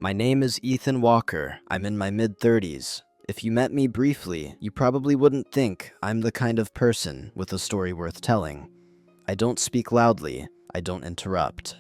My name is Ethan Walker. I'm in my mid-30s. If you met me briefly, you probably wouldn't think I'm the kind of person with a story worth telling. I don't speak loudly. I don't interrupt.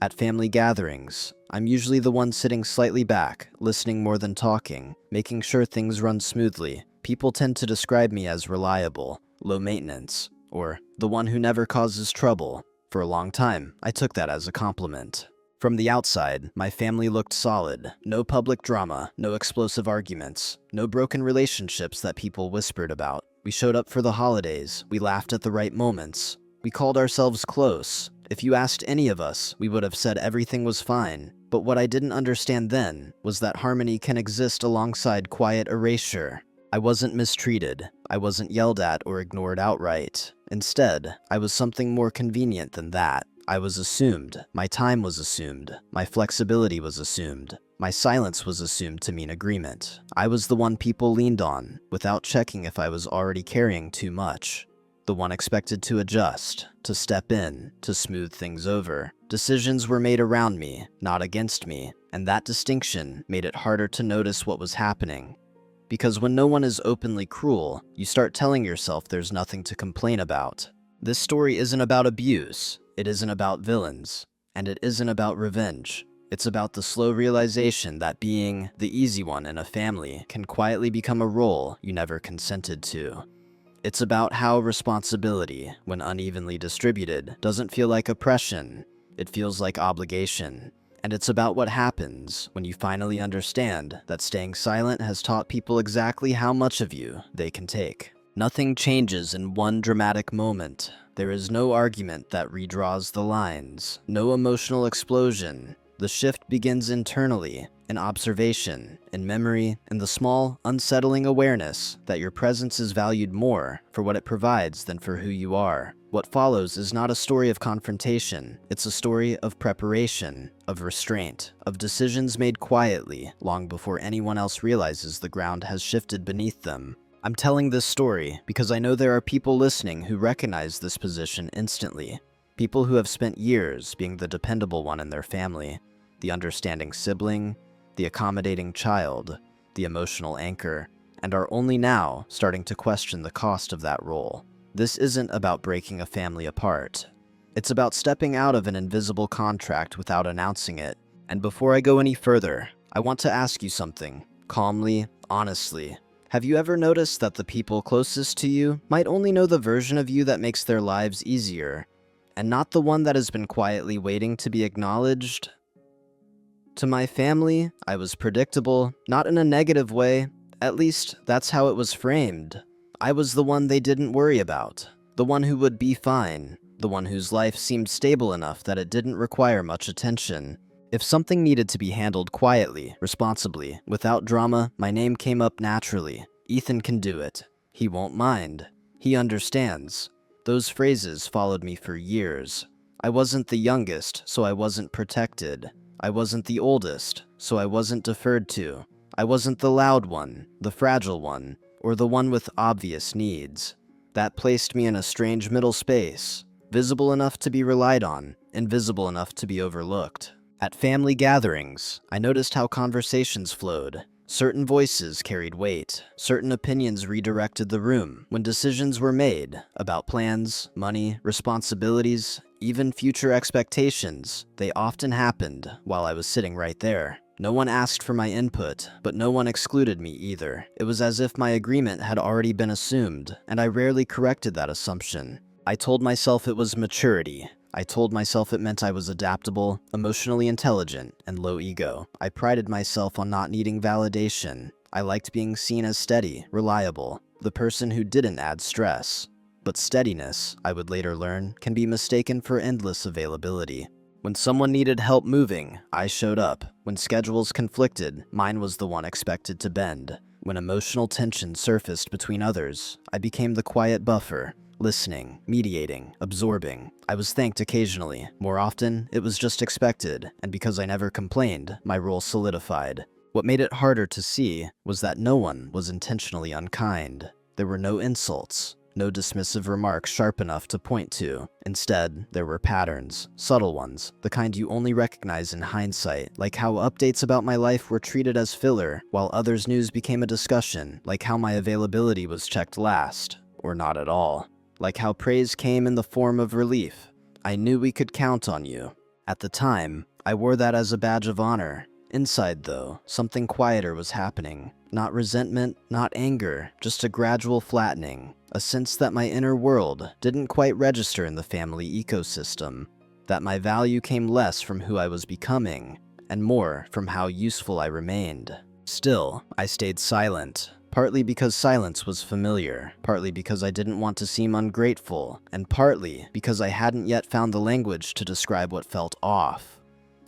At family gatherings, I'm usually the one sitting slightly back, listening more than talking, making sure things run smoothly. People tend to describe me as reliable, low maintenance, or the one who never causes trouble. For a long time, I took that as a compliment. From the outside, my family looked solid. No public drama, no explosive arguments, no broken relationships that people whispered about. We showed up for the holidays. We laughed at the right moments. We called ourselves close. If you asked any of us, we would have said everything was fine. But what I didn't understand then was that harmony can exist alongside quiet erasure. I wasn't mistreated. I wasn't yelled at or ignored outright. Instead, I was something more convenient than that. I was assumed. My time was assumed. My flexibility was assumed. My silence was assumed to mean agreement. I was the one people leaned on, without checking if I was already carrying too much. The one expected to adjust, to step in, to smooth things over. Decisions were made around me, not against me, and that distinction made it harder to notice what was happening. Because when no one is openly cruel, you start telling yourself there's nothing to complain about. This story isn't about abuse. It isn't about villains, and it isn't about revenge. It's about the slow realization that being the easy one in a family can quietly become a role you never consented to. It's about how responsibility, when unevenly distributed, doesn't feel like oppression. It feels like obligation. And it's about what happens when you finally understand that staying silent has taught people exactly how much of you they can take. Nothing changes in one dramatic moment. There is no argument that redraws the lines, no emotional explosion. The shift begins internally, in observation, in memory, in the small, unsettling awareness that your presence is valued more for what it provides than for who you are. What follows is not a story of confrontation. It's a story of preparation, of restraint, of decisions made quietly, long before anyone else realizes the ground has shifted beneath them. I'm telling this story because I know there are people listening who recognize this position instantly. People who have spent years being the dependable one in their family, the understanding sibling, the accommodating child, the emotional anchor, and are only now starting to question the cost of that role. This isn't about breaking a family apart. It's about stepping out of an invisible contract without announcing it. And before I go any further, I want to ask you something, calmly, honestly. Have you ever noticed that the people closest to you might only know the version of you that makes their lives easier, and not the one that has been quietly waiting to be acknowledged? To my family, I was predictable, not in a negative way. At least, that's how it was framed. I was the one they didn't worry about, the one who would be fine, the one whose life seemed stable enough that it didn't require much attention. If something needed to be handled quietly, responsibly, without drama, my name came up naturally. Ethan can do it. He won't mind. He understands. Those phrases followed me for years. I wasn't the youngest, so I wasn't protected. I wasn't the oldest, so I wasn't deferred to. I wasn't the loud one, the fragile one, or the one with obvious needs. That placed me in a strange middle space, visible enough to be relied on, invisible enough to be overlooked. At family gatherings, I noticed how conversations flowed. Certain voices carried weight. Certain opinions redirected the room. When decisions were made about plans, money, responsibilities, even future expectations, they often happened while I was sitting right there. No one asked for my input, but no one excluded me either. It was as if my agreement had already been assumed, and I rarely corrected that assumption. I told myself it was maturity. I told myself it meant I was adaptable, emotionally intelligent, and low ego. I prided myself on not needing validation. I liked being seen as steady, reliable, the person who didn't add stress. But steadiness, I would later learn, can be mistaken for endless availability. When someone needed help moving, I showed up. When schedules conflicted, mine was the one expected to bend. When emotional tension surfaced between others, I became the quiet buffer. Listening, mediating, absorbing. I was thanked occasionally. More often, it was just expected, and because I never complained, my role solidified. What made it harder to see was that no one was intentionally unkind. There were no insults, No dismissive remark sharp enough to point to. Instead, there were patterns, subtle ones, the kind you only recognize in hindsight, like how updates about my life were treated as filler, while others' news became a discussion, like how my availability was checked last, or not at all, like how praise came in the form of relief. I knew we could count on you. At the time, I wore that as a badge of honor. Inside, though, something quieter was happening. Not resentment, not anger, just a gradual flattening. A sense that my inner world didn't quite register in the family ecosystem. That my value came less from who I was becoming, and more from how useful I remained. Still, I stayed silent. Partly because silence was familiar, partly because I didn't want to seem ungrateful, and partly because I hadn't yet found the language to describe what felt off.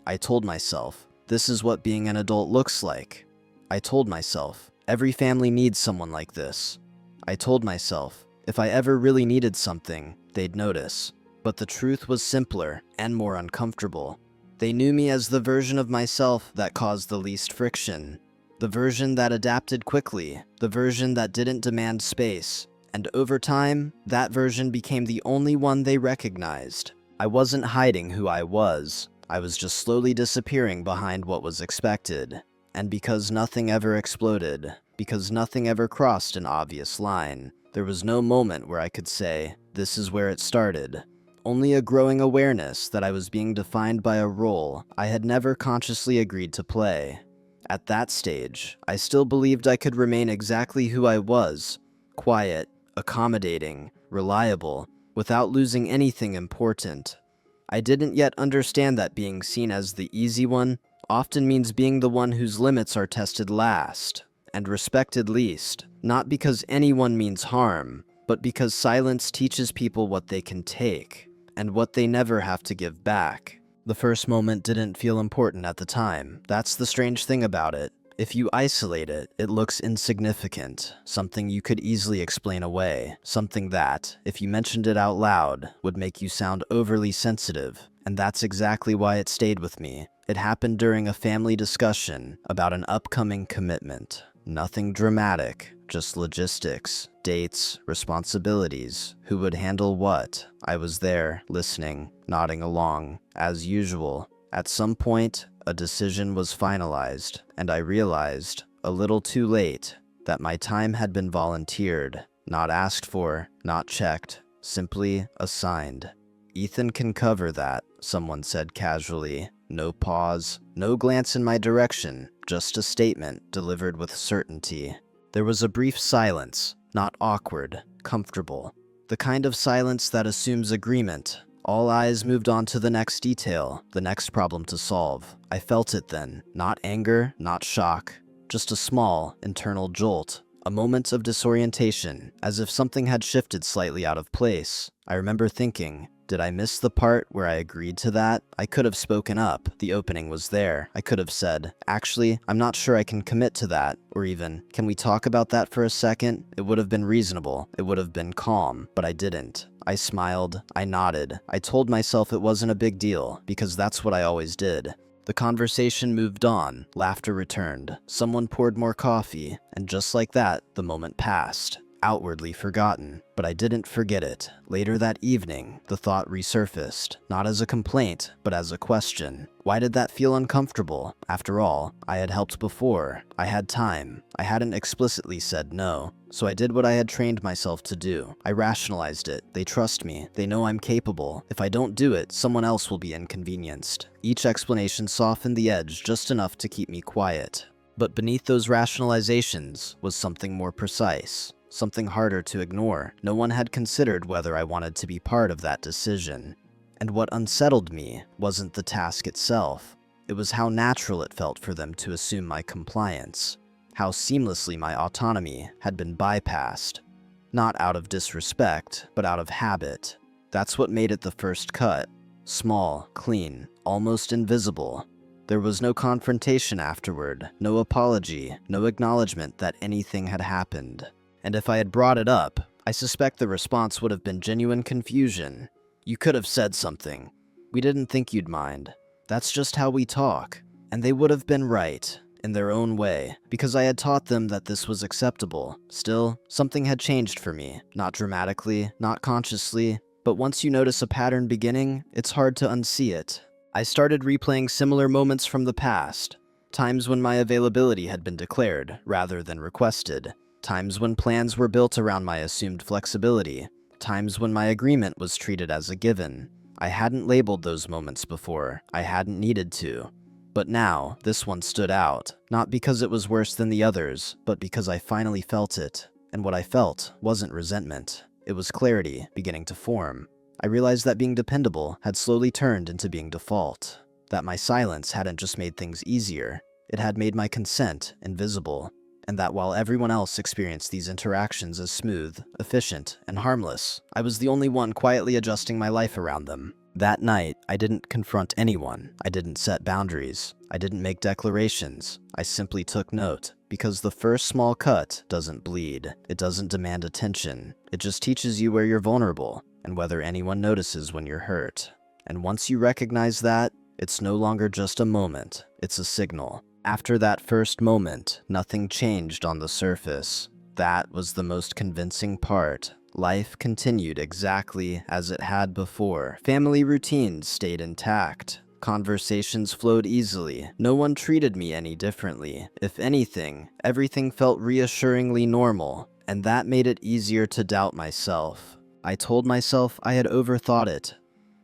I told myself, this is what being an adult looks like. I told myself, every family needs someone like this. I told myself, if I ever really needed something, they'd notice. But the truth was simpler and more uncomfortable. They knew me as the version of myself that caused the least friction. The version that adapted quickly, the version that didn't demand space, and over time, that version became the only one they recognized. I wasn't hiding who I was just slowly disappearing behind what was expected. And because nothing ever exploded, because nothing ever crossed an obvious line, there was no moment where I could say, this is where it started. Only a growing awareness that I was being defined by a role I had never consciously agreed to play. At that stage, I still believed I could remain exactly who I was, quiet, accommodating, reliable, without losing anything important. I didn't yet understand that being seen as the easy one often means being the one whose limits are tested last, and respected least, not because anyone means harm, but because silence teaches people what they can take, and what they never have to give back. The first moment didn't feel important at the time. That's the strange thing about it. If you isolate it, it looks insignificant, something you could easily explain away, something that, if you mentioned it out loud, would make you sound overly sensitive. And that's exactly why it stayed with me. It happened during a family discussion about an upcoming commitment. Nothing dramatic, just logistics, dates, responsibilities, who would handle what. I was there, listening, nodding along, as usual. At some point, a decision was finalized, and I realized, a little too late, that my time had been volunteered, not asked for, not checked, simply assigned. Ethan can cover that, someone said casually. No pause, no glance in my direction, just a statement delivered with certainty. There was a brief silence, not awkward, comfortable. The kind of silence that assumes agreement. All eyes moved on to the next detail, the next problem to solve. I felt it then, not anger, not shock, just a small, internal jolt. A moment of disorientation, as if something had shifted slightly out of place. I remember thinking, did I miss the part where I agreed to that? I could have spoken up. The opening was there. I could have said, actually, I'm not sure I can commit to that. Or even, can we talk about that for a second? It would have been reasonable. It would have been calm. But I didn't. I smiled. I nodded. I told myself it wasn't a big deal, because that's what I always did. The conversation moved on. Laughter returned. Someone poured more coffee. And just like that, the moment passed. Outwardly forgotten, but I didn't forget it. Later that evening, the thought resurfaced, not as a complaint, but as a question. Why did that feel uncomfortable? After all, I had helped before. I had time. I hadn't explicitly said no. So I did what I had trained myself to do. I rationalized it. They trust me. They know I'm capable. If I don't do it, someone else will be inconvenienced. Each explanation softened the edge just enough to keep me quiet. But beneath those rationalizations was something more precise. Something harder to ignore. No one had considered whether I wanted to be part of that decision. And what unsettled me wasn't the task itself. It was how natural it felt for them to assume my compliance. How seamlessly my autonomy had been bypassed. Not out of disrespect, but out of habit. That's what made it the first cut. Small, clean, almost invisible. There was no confrontation afterward, no apology, no acknowledgement that anything had happened. And if I had brought it up, I suspect the response would have been genuine confusion. You could have said something. We didn't think you'd mind. That's just how we talk. And they would have been right. in their own way, because I had taught them that this was acceptable. Still, something had changed for me, not dramatically, not consciously, but once you notice a pattern beginning, it's hard to unsee it. I started replaying similar moments from the past, times when my availability had been declared rather than requested, times when plans were built around my assumed flexibility, times when my agreement was treated as a given. I hadn't labeled those moments before, I hadn't needed to. But now, this one stood out, not because it was worse than the others, but because I finally felt it. And what I felt wasn't resentment. It was clarity beginning to form. I realized that being dependable had slowly turned into being default. That my silence hadn't just made things easier, it had made my consent invisible. And that while everyone else experienced these interactions as smooth, efficient, and harmless, I was the only one quietly adjusting my life around them. That night, I didn't confront anyone. I didn't set boundaries. I didn't make declarations. I simply took note, because the first small cut doesn't bleed. It doesn't demand attention. It just teaches you where you're vulnerable and whether anyone notices when you're hurt. And once you recognize that, it's no longer just a moment. It's a signal. After that first moment, nothing changed on the surface. That was the most convincing part. Life continued exactly as it had before. Family routines stayed intact. Conversations flowed easily. No one treated me any differently. If anything, everything felt reassuringly normal, and that made it easier to doubt myself. I told myself I had overthought it,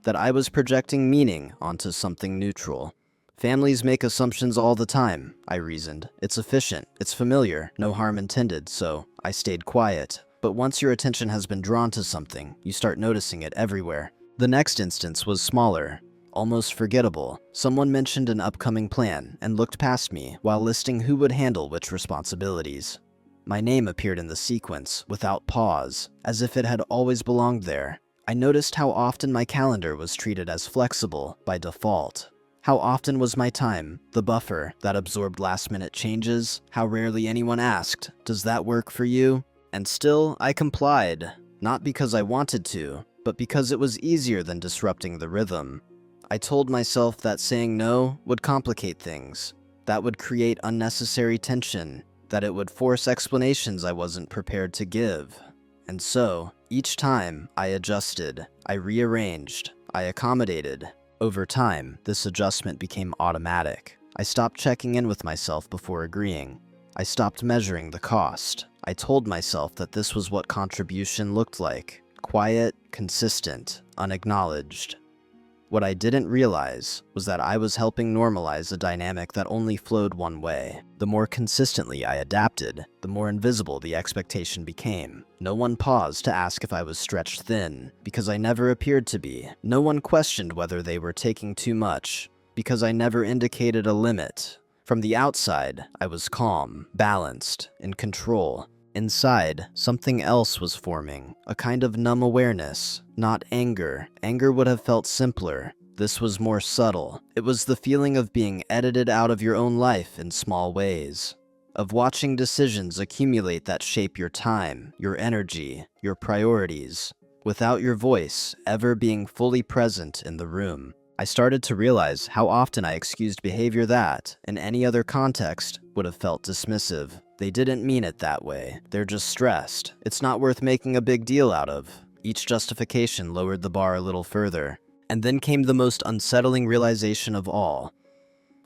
that I was projecting meaning onto something neutral. Families make assumptions all the time, I reasoned. It's efficient, it's familiar, no harm intended, so I stayed quiet. But once your attention has been drawn to something, you start noticing it everywhere. The next instance was smaller, almost forgettable. Someone mentioned an upcoming plan and looked past me while listing who would handle which responsibilities. My name appeared in the sequence, without pause, as if it had always belonged there. I noticed how often my calendar was treated as flexible by default. How often was my time the buffer that absorbed last-minute changes? How rarely anyone asked, "Does that work for you?" And still, I complied, not because I wanted to, but because it was easier than disrupting the rhythm. I told myself that saying no would complicate things, that would create unnecessary tension, that it would force explanations I wasn't prepared to give. And so, each time, I adjusted, I rearranged, I accommodated. Over time, this adjustment became automatic. I stopped checking in with myself before agreeing. I stopped measuring the cost. I told myself that this was what contribution looked like: quiet, consistent, unacknowledged. What I didn't realize was that I was helping normalize a dynamic that only flowed one way. The more consistently I adapted, the more invisible the expectation became. No one paused to ask if I was stretched thin, because I never appeared to be. No one questioned whether they were taking too much, because I never indicated a limit. From the outside, I was calm, balanced, in control. Inside, something else was forming, a kind of numb awareness, not anger. Anger would have felt simpler. This was more subtle. It was the feeling of being edited out of your own life in small ways, of watching decisions accumulate that shape your time, your energy, your priorities, without your voice ever being fully present in the room. I started to realize how often I excused behavior that, in any other context, would have felt dismissive. They didn't mean it that way. They're just stressed. It's not worth making a big deal out of. Each justification lowered the bar a little further. And then came the most unsettling realization of all.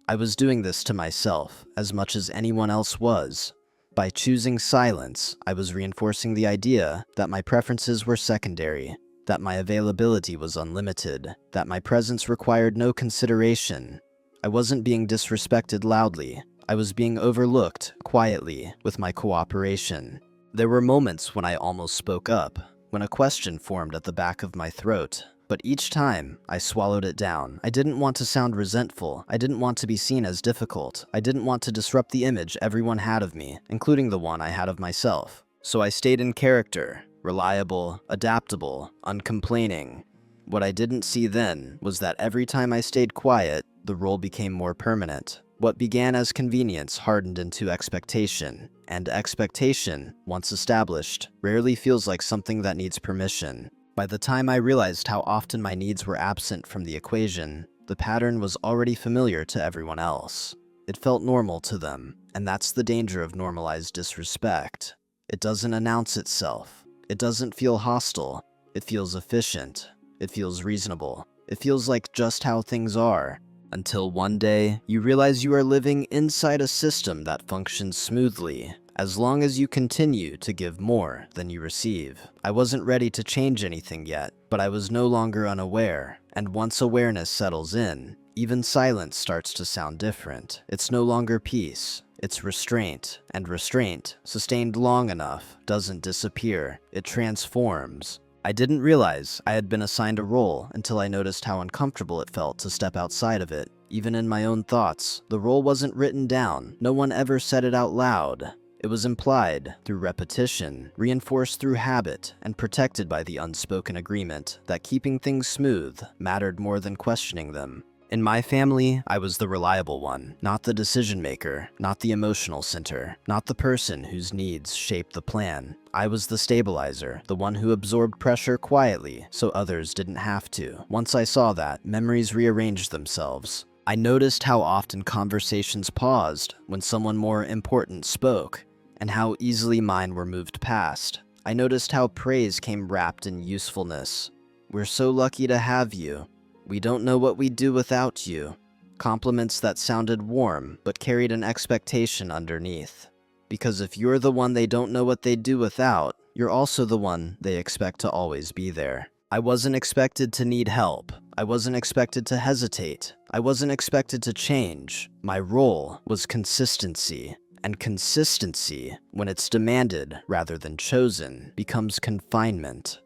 I was doing this to myself as much as anyone else was. By choosing silence, I was reinforcing the idea that my preferences were secondary, that my availability was unlimited, that my presence required no consideration. I wasn't being disrespected loudly. I was being overlooked quietly with my cooperation. There were moments when I almost spoke up, when a question formed at the back of my throat. But each time, I swallowed it down. I didn't want to sound resentful. I didn't want to be seen as difficult. I didn't want to disrupt the image everyone had of me, including the one I had of myself. So I stayed in character, reliable, adaptable, uncomplaining. What I didn't see then was that every time I stayed quiet, the role became more permanent. What began as convenience hardened into expectation, and expectation, once established, rarely feels like something that needs permission. By the time I realized how often my needs were absent from the equation, the pattern was already familiar to everyone else. It felt normal to them, and that's the danger of normalized disrespect. It doesn't announce itself. It doesn't feel hostile. It feels efficient. It feels reasonable. It feels like just how things are. Until one day, you realize you are living inside a system that functions smoothly, as long as you continue to give more than you receive. I wasn't ready to change anything yet, but I was no longer unaware, and once awareness settles in, even silence starts to sound different. It's no longer peace, it's restraint, and restraint, sustained long enough, doesn't disappear, it transforms. I didn't realize I had been assigned a role until I noticed how uncomfortable it felt to step outside of it. Even in my own thoughts, the role wasn't written down. No one ever said it out loud. It was implied through repetition, reinforced through habit, and protected by the unspoken agreement that keeping things smooth mattered more than questioning them. In my family, I was the reliable one, not the decision maker, not the emotional center, not the person whose needs shaped the plan. I was the stabilizer, the one who absorbed pressure quietly so others didn't have to. Once I saw that, memories rearranged themselves. I noticed how often conversations paused when someone more important spoke, and how easily mine were moved past. I noticed how praise came wrapped in usefulness. "We're so lucky to have you." "We don't know what we'd do without you." Compliments that sounded warm, but carried an expectation underneath. Because if you're the one they don't know what they'd do without, you're also the one they expect to always be there. I wasn't expected to need help. I wasn't expected to hesitate. I wasn't expected to change. My role was consistency. And consistency, when it's demanded rather than chosen, becomes confinement.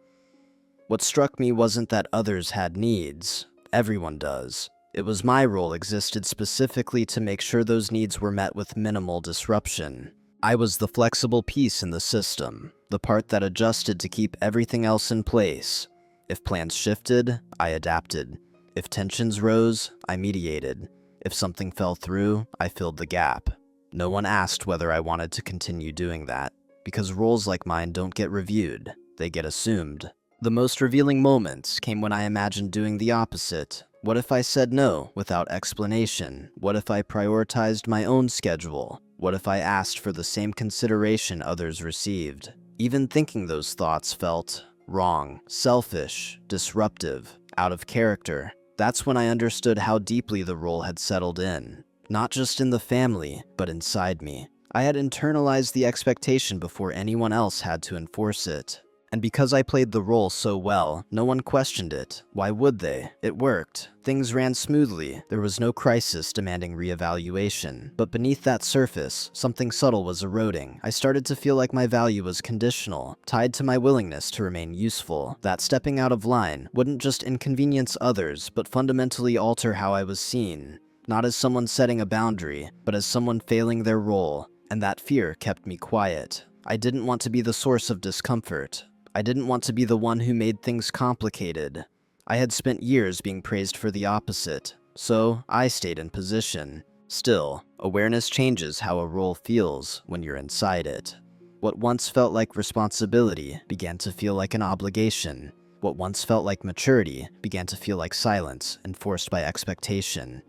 What struck me wasn't that others had needs. Everyone does. It was my role existed specifically to make sure those needs were met with minimal disruption. I was the flexible piece in the system, the part that adjusted to keep everything else in place. If plans shifted, I adapted. If tensions rose, I mediated. If something fell through, I filled the gap. No one asked whether I wanted to continue doing that, because roles like mine don't get reviewed, they get assumed. The most revealing moments came when I imagined doing the opposite. What if I said no without explanation? What if I prioritized my own schedule? What if I asked for the same consideration others received? Even thinking those thoughts felt wrong, selfish, disruptive, out of character. That's when I understood how deeply the role had settled in. Not just in the family, but inside me. I had internalized the expectation before anyone else had to enforce it. And because I played the role so well, no one questioned it. Why would they? It worked. Things ran smoothly. There was no crisis demanding reevaluation. But beneath that surface, something subtle was eroding. I started to feel like my value was conditional, tied to my willingness to remain useful. That stepping out of line wouldn't just inconvenience others, but fundamentally alter how I was seen. Not as someone setting a boundary, but as someone failing their role. And that fear kept me quiet. I didn't want to be the source of discomfort. I didn't want to be the one who made things complicated. I had spent years being praised for the opposite, so I stayed in position. Still, awareness changes how a role feels when you're inside it. What once felt like responsibility began to feel like an obligation. What once felt like maturity began to feel like silence enforced by expectation.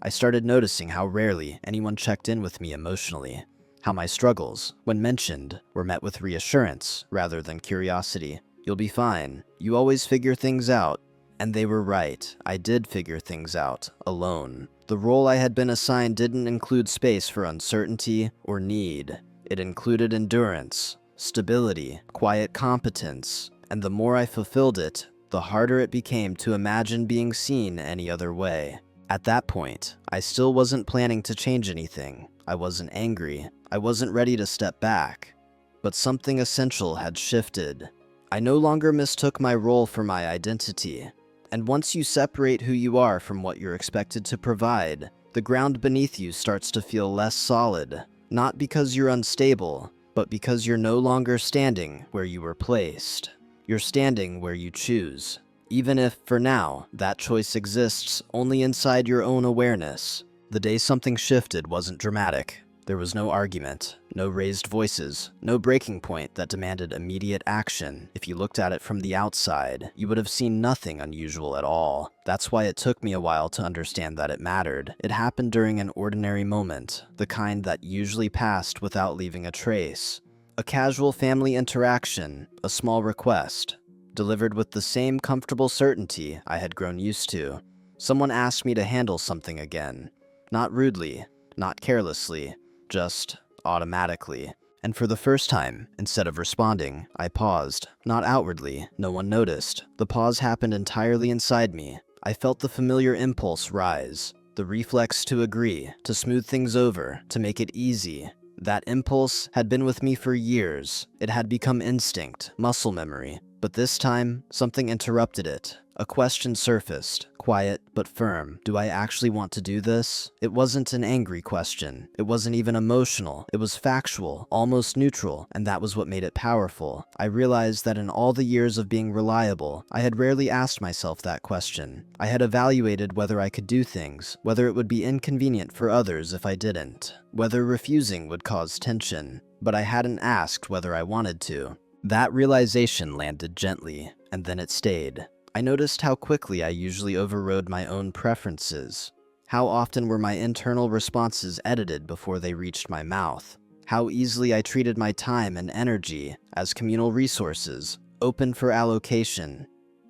I started noticing how rarely anyone checked in with me emotionally. How my struggles, when mentioned, were met with reassurance rather than curiosity. "You'll be fine. You always figure things out." And they were right. I did figure things out, alone. The role I had been assigned didn't include space for uncertainty or need. It included endurance, stability, quiet competence. And the more I fulfilled it, the harder it became to imagine being seen any other way. At that point, I still wasn't planning to change anything. I wasn't angry. I wasn't ready to step back. But something essential had shifted. I no longer mistook my role for my identity. And once you separate who you are from what you're expected to provide, the ground beneath you starts to feel less solid. Not because you're unstable, but because you're no longer standing where you were placed. You're standing where you choose. Even if, for now, that choice exists only inside your own awareness. The day something shifted wasn't dramatic. There was no argument, no raised voices, no breaking point that demanded immediate action. If you looked at it from the outside, you would have seen nothing unusual at all. That's why it took me a while to understand that it mattered. It happened during an ordinary moment, the kind that usually passed without leaving a trace. A casual family interaction, a small request, delivered with the same comfortable certainty I had grown used to. Someone asked me to handle something again. Not rudely, not carelessly, just automatically. And for the first time, instead of responding, I paused. Not outwardly, no one noticed. The pause happened entirely inside me. I felt the familiar impulse rise, the reflex to agree, to smooth things over, to make it easy. That impulse had been with me for years. It had become instinct, muscle memory. But this time, something interrupted it. A question surfaced, quiet but firm. Do I actually want to do this? It wasn't an angry question. It wasn't even emotional. It was factual, almost neutral, and that was what made it powerful. I realized that in all the years of being reliable, I had rarely asked myself that question. I had evaluated whether I could do things, whether it would be inconvenient for others if I didn't, whether refusing would cause tension, but I hadn't asked whether I wanted to. That realization landed gently, and then it stayed. I noticed how quickly I usually overrode my own preferences. How often were my internal responses edited before they reached my mouth. How easily I treated my time and energy as communal resources, open for allocation.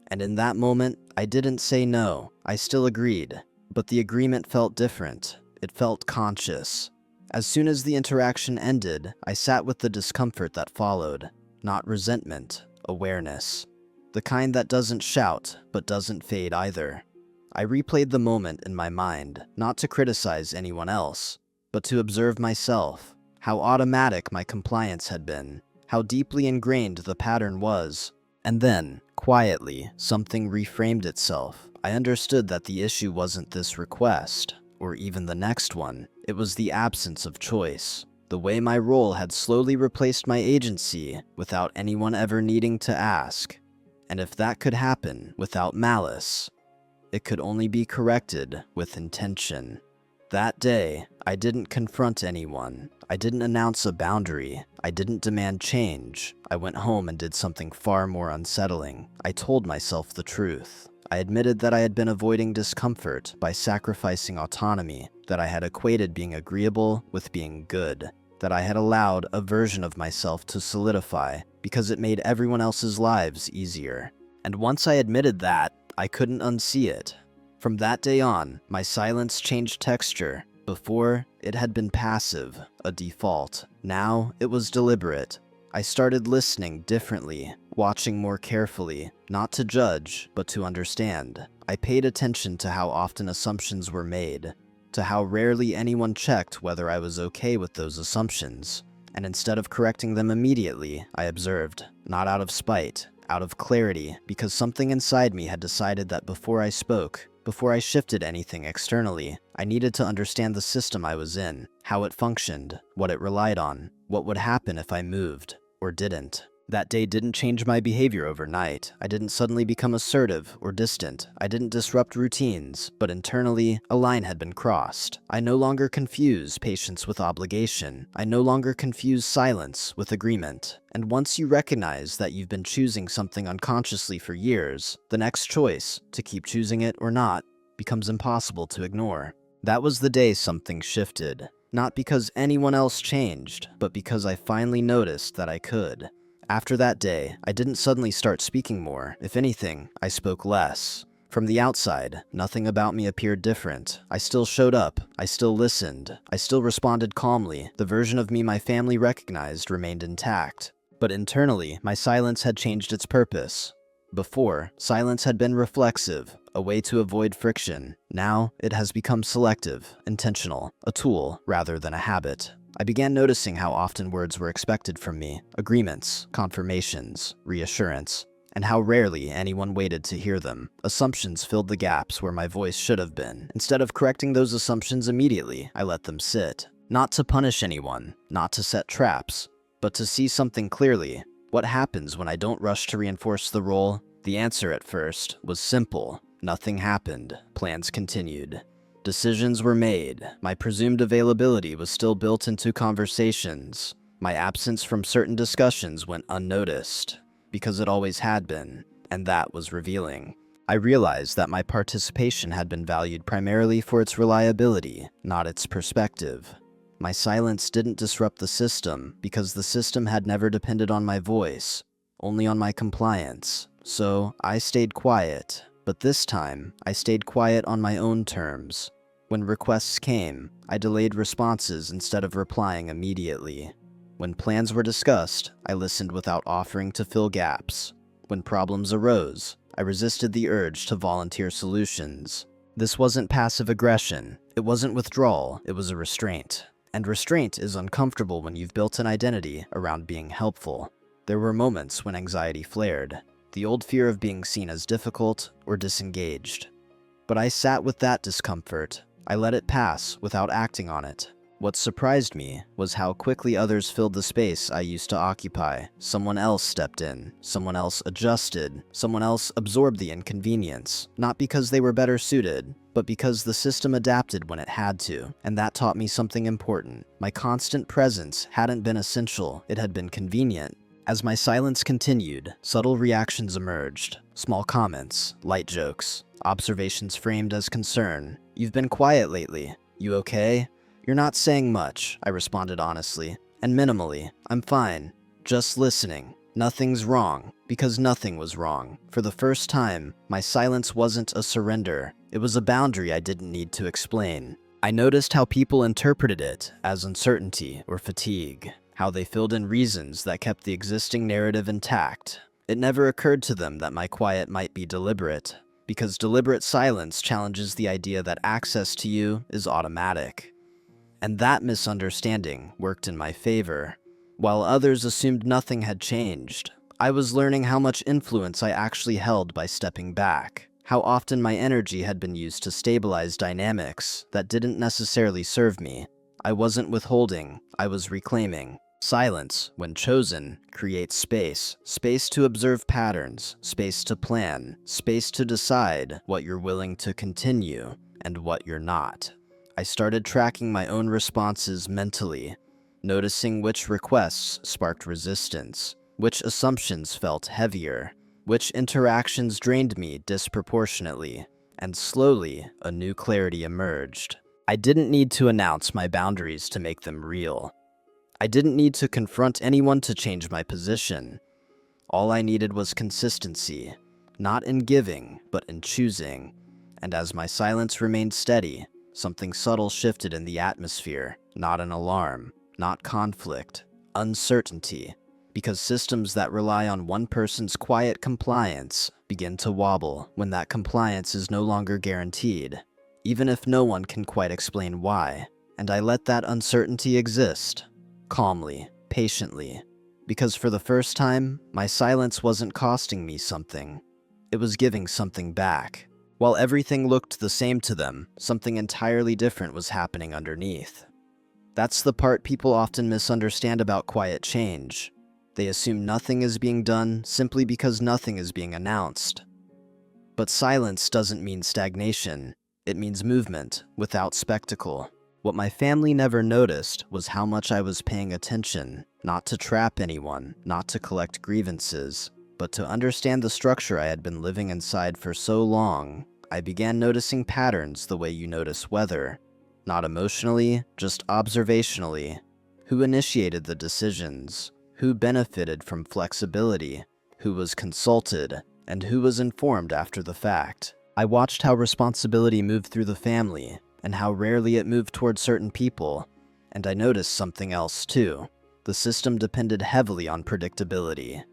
And in that moment, I didn't say no. I still agreed. But the agreement felt different. It felt conscious. As soon as the interaction ended, I sat with the discomfort that followed. Not resentment, awareness. The kind that doesn't shout, but doesn't fade either. I replayed the moment in my mind, not to criticize anyone else, but to observe myself, how automatic my compliance had been, how deeply ingrained the pattern was. And then, quietly, something reframed itself. I understood that the issue wasn't this request, or even the next one. It was the absence of choice. The way my role had slowly replaced my agency without anyone ever needing to ask. And if that could happen without malice, it could only be corrected with intention. That day, I didn't confront anyone. I didn't announce a boundary. I didn't demand change. I went home and did something far more unsettling. I told myself the truth. I admitted that I had been avoiding discomfort by sacrificing autonomy, that I had equated being agreeable with being good, that I had allowed a version of myself to solidify because it made everyone else's lives easier. And once I admitted that, I couldn't unsee it. From that day on, my silence changed texture. Before, it had been passive, a default. Now, it was deliberate. I started listening differently, watching more carefully, not to judge, but to understand. I paid attention to how often assumptions were made, to how rarely anyone checked whether I was okay with those assumptions. And instead of correcting them immediately, I observed, not out of spite, out of clarity, because something inside me had decided that before I spoke, before I shifted anything externally, I needed to understand the system I was in, how it functioned, what it relied on, what would happen if I moved, or didn't. That day didn't change my behavior overnight. I didn't suddenly become assertive or distant. I didn't disrupt routines, but internally, a line had been crossed. I no longer confuse patience with obligation. I no longer confuse silence with agreement. And once you recognize that you've been choosing something unconsciously for years, the next choice, to keep choosing it or not, becomes impossible to ignore. That was the day something shifted. Not because anyone else changed, but because I finally noticed that I could. After that day, I didn't suddenly start speaking more. If anything, I spoke less. From the outside, nothing about me appeared different. I still showed up. I still listened. I still responded calmly. The version of me my family recognized remained intact. But internally, my silence had changed its purpose. Before, silence had been reflexive, a way to avoid friction. Now, it has become selective, intentional, a tool rather than a habit. I began noticing how often words were expected from me, agreements, confirmations, reassurance, and how rarely anyone waited to hear them. Assumptions filled the gaps where my voice should have been. Instead of correcting those assumptions immediately, I let them sit. Not to punish anyone, not to set traps, but to see something clearly. What happens when I don't rush to reinforce the role? The answer at first was simple. Nothing happened. Plans continued. Decisions were made. My presumed availability was still built into conversations. My absence from certain discussions went unnoticed, because it always had been, and that was revealing. I realized that my participation had been valued primarily for its reliability, not its perspective. My silence didn't disrupt the system because the system had never depended on my voice, only on my compliance. So I stayed quiet, but this time I stayed quiet on my own terms. When requests came, I delayed responses instead of replying immediately. When plans were discussed, I listened without offering to fill gaps. When problems arose, I resisted the urge to volunteer solutions. This wasn't passive aggression, it wasn't withdrawal, it was a restraint. And restraint is uncomfortable when you've built an identity around being helpful. There were moments when anxiety flared, the old fear of being seen as difficult or disengaged. But I sat with that discomfort. I let it pass without acting on it. What surprised me was how quickly others filled the space I used to occupy. Someone else stepped in, someone else adjusted, someone else absorbed the inconvenience, not because they were better suited, but because the system adapted when it had to, and that taught me something important. My constant presence hadn't been essential, it had been convenient. As my silence continued, subtle reactions emerged. Small comments, light jokes, observations framed as concern. "You've been quiet lately. You okay?" "You're not saying much," I responded honestly, and minimally. "I'm fine. Just listening. Nothing's wrong," because nothing was wrong. For the first time, my silence wasn't a surrender. It was a boundary I didn't need to explain. I noticed how people interpreted it as uncertainty or fatigue, how they filled in reasons that kept the existing narrative intact. It never occurred to them that my quiet might be deliberate, because deliberate silence challenges the idea that access to you is automatic. And that misunderstanding worked in my favor. While others assumed nothing had changed, I was learning how much influence I actually held by stepping back, how often my energy had been used to stabilize dynamics that didn't necessarily serve me. I wasn't withholding, I was reclaiming. Silence, when chosen, creates space. Space to observe patterns, space to plan, space to decide what you're willing to continue and what you're not. I started tracking my own responses mentally, noticing which requests sparked resistance, which assumptions felt heavier, which interactions drained me disproportionately, and slowly a new clarity emerged. I didn't need to announce my boundaries to make them real. I didn't need to confront anyone to change my position. All I needed was consistency, not in giving, but in choosing. And as my silence remained steady, something subtle shifted in the atmosphere, not an alarm, not conflict, uncertainty, because systems that rely on one person's quiet compliance begin to wobble when that compliance is no longer guaranteed, even if no one can quite explain why. And I let that uncertainty exist, calmly, patiently, because for the first time, my silence wasn't costing me something. It was giving something back. While everything looked the same to them, something entirely different was happening underneath. That's the part people often misunderstand about quiet change. They assume nothing is being done simply because nothing is being announced. But silence doesn't mean stagnation. It means movement without spectacle. What my family never noticed was how much I was paying attention, not to trap anyone, not to collect grievances, but to understand the structure I had been living inside for so long. I began noticing patterns the way you notice weather. Not emotionally, just observationally. Who initiated the decisions? Who benefited from flexibility? Who was consulted? And who was informed after the fact? I watched how responsibility moved through the family, and how rarely it moved toward certain people. And I noticed something else too. The system depended heavily on predictability.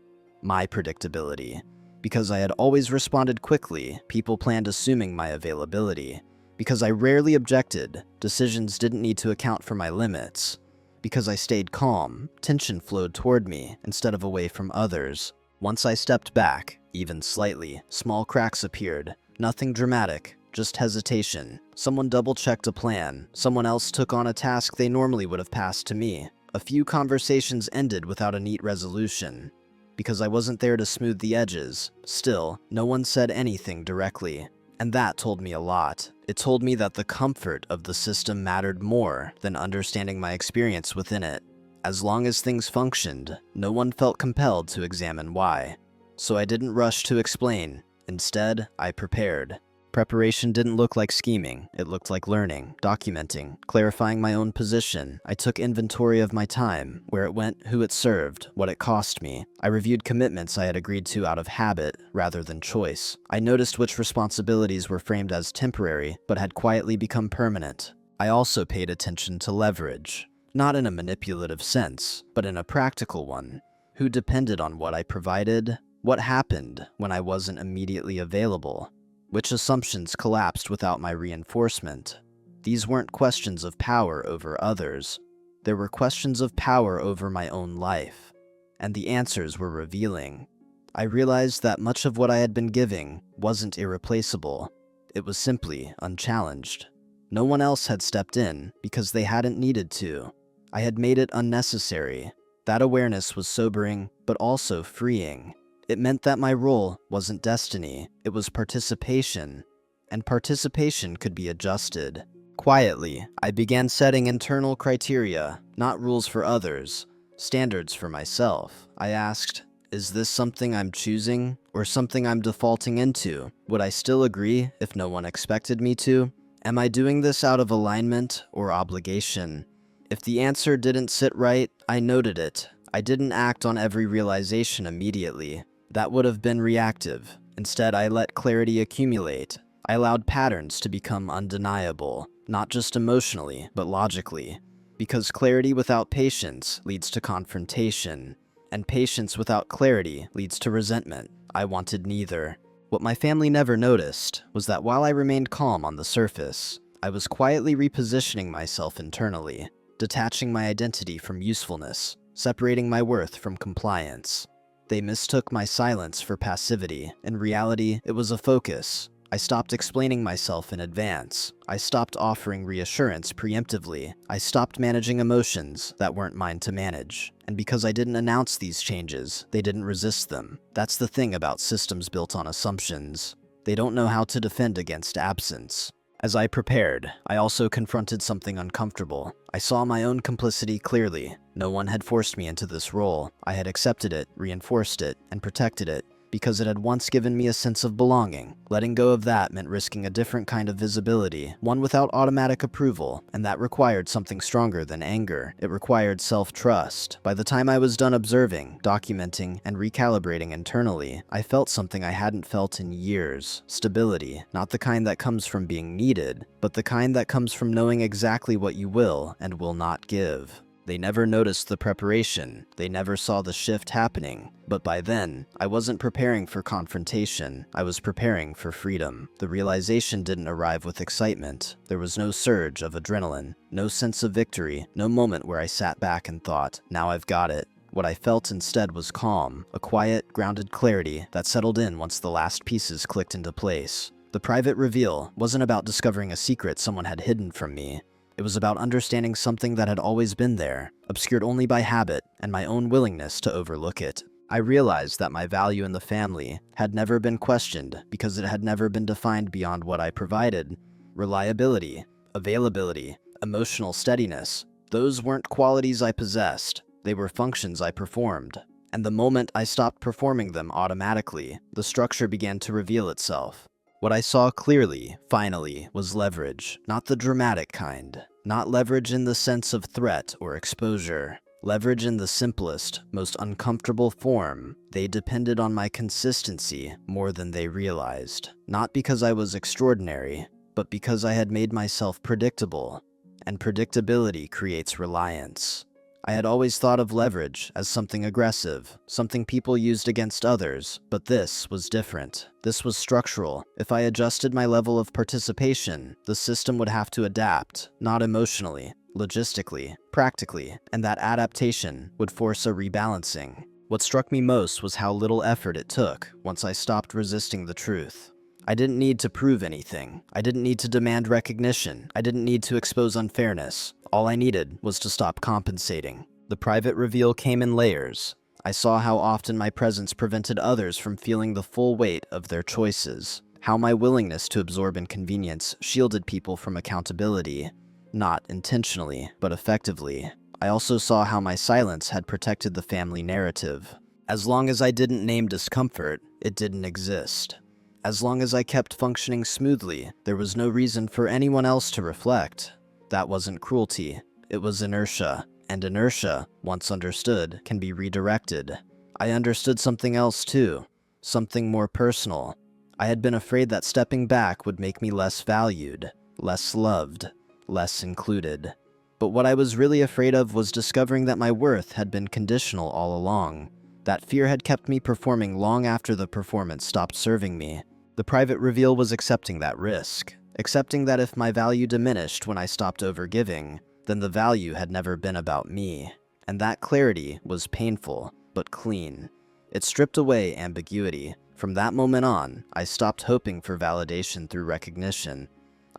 My predictability. Because I had always responded quickly, people planned assuming my availability. Because I rarely objected, decisions didn't need to account for my limits. Because I stayed calm, tension flowed toward me instead of away from others. Once I stepped back, even slightly, small cracks appeared. Nothing dramatic, just hesitation. Someone double-checked a plan. Someone else took on a task they normally would have passed to me. A few conversations ended without a neat resolution. Because I wasn't there to smooth the edges. Still, no one said anything directly. And that told me a lot. It told me that the comfort of the system mattered more than understanding my experience within it. As long as things functioned, no one felt compelled to examine why. So I didn't rush to explain. Instead, I prepared. Preparation didn't look like scheming. It looked like learning, documenting, clarifying my own position. I took inventory of my time, where it went, who it served, what it cost me. I reviewed commitments I had agreed to out of habit rather than choice. I noticed which responsibilities were framed as temporary but had quietly become permanent. I also paid attention to leverage, not in a manipulative sense, but in a practical one. Who depended on what I provided? What happened when I wasn't immediately available? Which assumptions collapsed without my reinforcement? These weren't questions of power over others. There were questions of power over my own life. And the answers were revealing. I realized that much of what I had been giving wasn't irreplaceable. It was simply unchallenged. No one else had stepped in because they hadn't needed to. I had made it unnecessary. That awareness was sobering, but also freeing. It meant that my role wasn't destiny, it was participation, and participation could be adjusted. Quietly, I began setting internal criteria, not rules for others, standards for myself. I asked, is this something I'm choosing, or something I'm defaulting into? Would I still agree if no one expected me to? Am I doing this out of alignment or obligation? If the answer didn't sit right, I noted it. I didn't act on every realization immediately. That would have been reactive. Instead, I let clarity accumulate. I allowed patterns to become undeniable, not just emotionally, but logically. Because clarity without patience leads to confrontation, and patience without clarity leads to resentment. I wanted neither. What my family never noticed was that while I remained calm on the surface, I was quietly repositioning myself internally, detaching my identity from usefulness, separating my worth from compliance. They mistook my silence for passivity. In reality, it was a focus. I stopped explaining myself in advance. I stopped offering reassurance preemptively. I stopped managing emotions that weren't mine to manage. And because I didn't announce these changes, they didn't resist them. That's the thing about systems built on assumptions. They don't know how to defend against absence. As I prepared, I also confronted something uncomfortable. I saw my own complicity clearly. No one had forced me into this role. I had accepted it, reinforced it, and protected it because it had once given me a sense of belonging. Letting go of that meant risking a different kind of visibility, one without automatic approval, and that required something stronger than anger. It required self-trust. By the time I was done observing, documenting, and recalibrating internally, I felt something I hadn't felt in years. Stability, not the kind that comes from being needed, but the kind that comes from knowing exactly what you will and will not give. They never noticed the preparation, they never saw the shift happening, but by then, I wasn't preparing for confrontation, I was preparing for freedom. The realization didn't arrive with excitement. There was no surge of adrenaline, no sense of victory, no moment where I sat back and thought, now I've got it. What I felt instead was calm, a quiet, grounded clarity that settled in once the last pieces clicked into place. The private reveal wasn't about discovering a secret someone had hidden from me. It was about understanding something that had always been there, obscured only by habit and my own willingness to overlook it. I realized that my value in the family had never been questioned because it had never been defined beyond what I provided. Reliability, availability, emotional steadiness, those weren't qualities I possessed. They were functions I performed. And the moment I stopped performing them automatically, the structure began to reveal itself. What I saw clearly, finally, was leverage, not the dramatic kind. Not leverage in the sense of threat or exposure. Leverage in the simplest, most uncomfortable form. They depended on my consistency more than they realized. Not because I was extraordinary, but because I had made myself predictable. And predictability creates reliance. I had always thought of leverage as something aggressive, something people used against others, but this was different. This was structural. If I adjusted my level of participation, the system would have to adapt, not emotionally, logistically, practically, and that adaptation would force a rebalancing. What struck me most was how little effort it took once I stopped resisting the truth. I didn't need to prove anything. I didn't need to demand recognition. I didn't need to expose unfairness. All I needed was to stop compensating. The private reveal came in layers. I saw how often my presence prevented others from feeling the full weight of their choices. how my willingness to absorb inconvenience shielded people from accountability, not intentionally, but effectively. I also saw how my silence had protected the family narrative. As long as I didn't name discomfort, it didn't exist. As long as I kept functioning smoothly, there was no reason for anyone else to reflect. That wasn't cruelty, it was inertia. And inertia, once understood, can be redirected. I understood something else too, something more personal. I had been afraid that stepping back would make me less valued, less loved, less included. But what I was really afraid of was discovering that my worth had been conditional all along. That fear had kept me performing long after the performance stopped serving me. The private reveal was accepting that risk, accepting that if my value diminished when I stopped overgiving, then the value had never been about me. And that clarity was painful, but clean. It stripped away ambiguity. From that moment on, I stopped hoping for validation through recognition.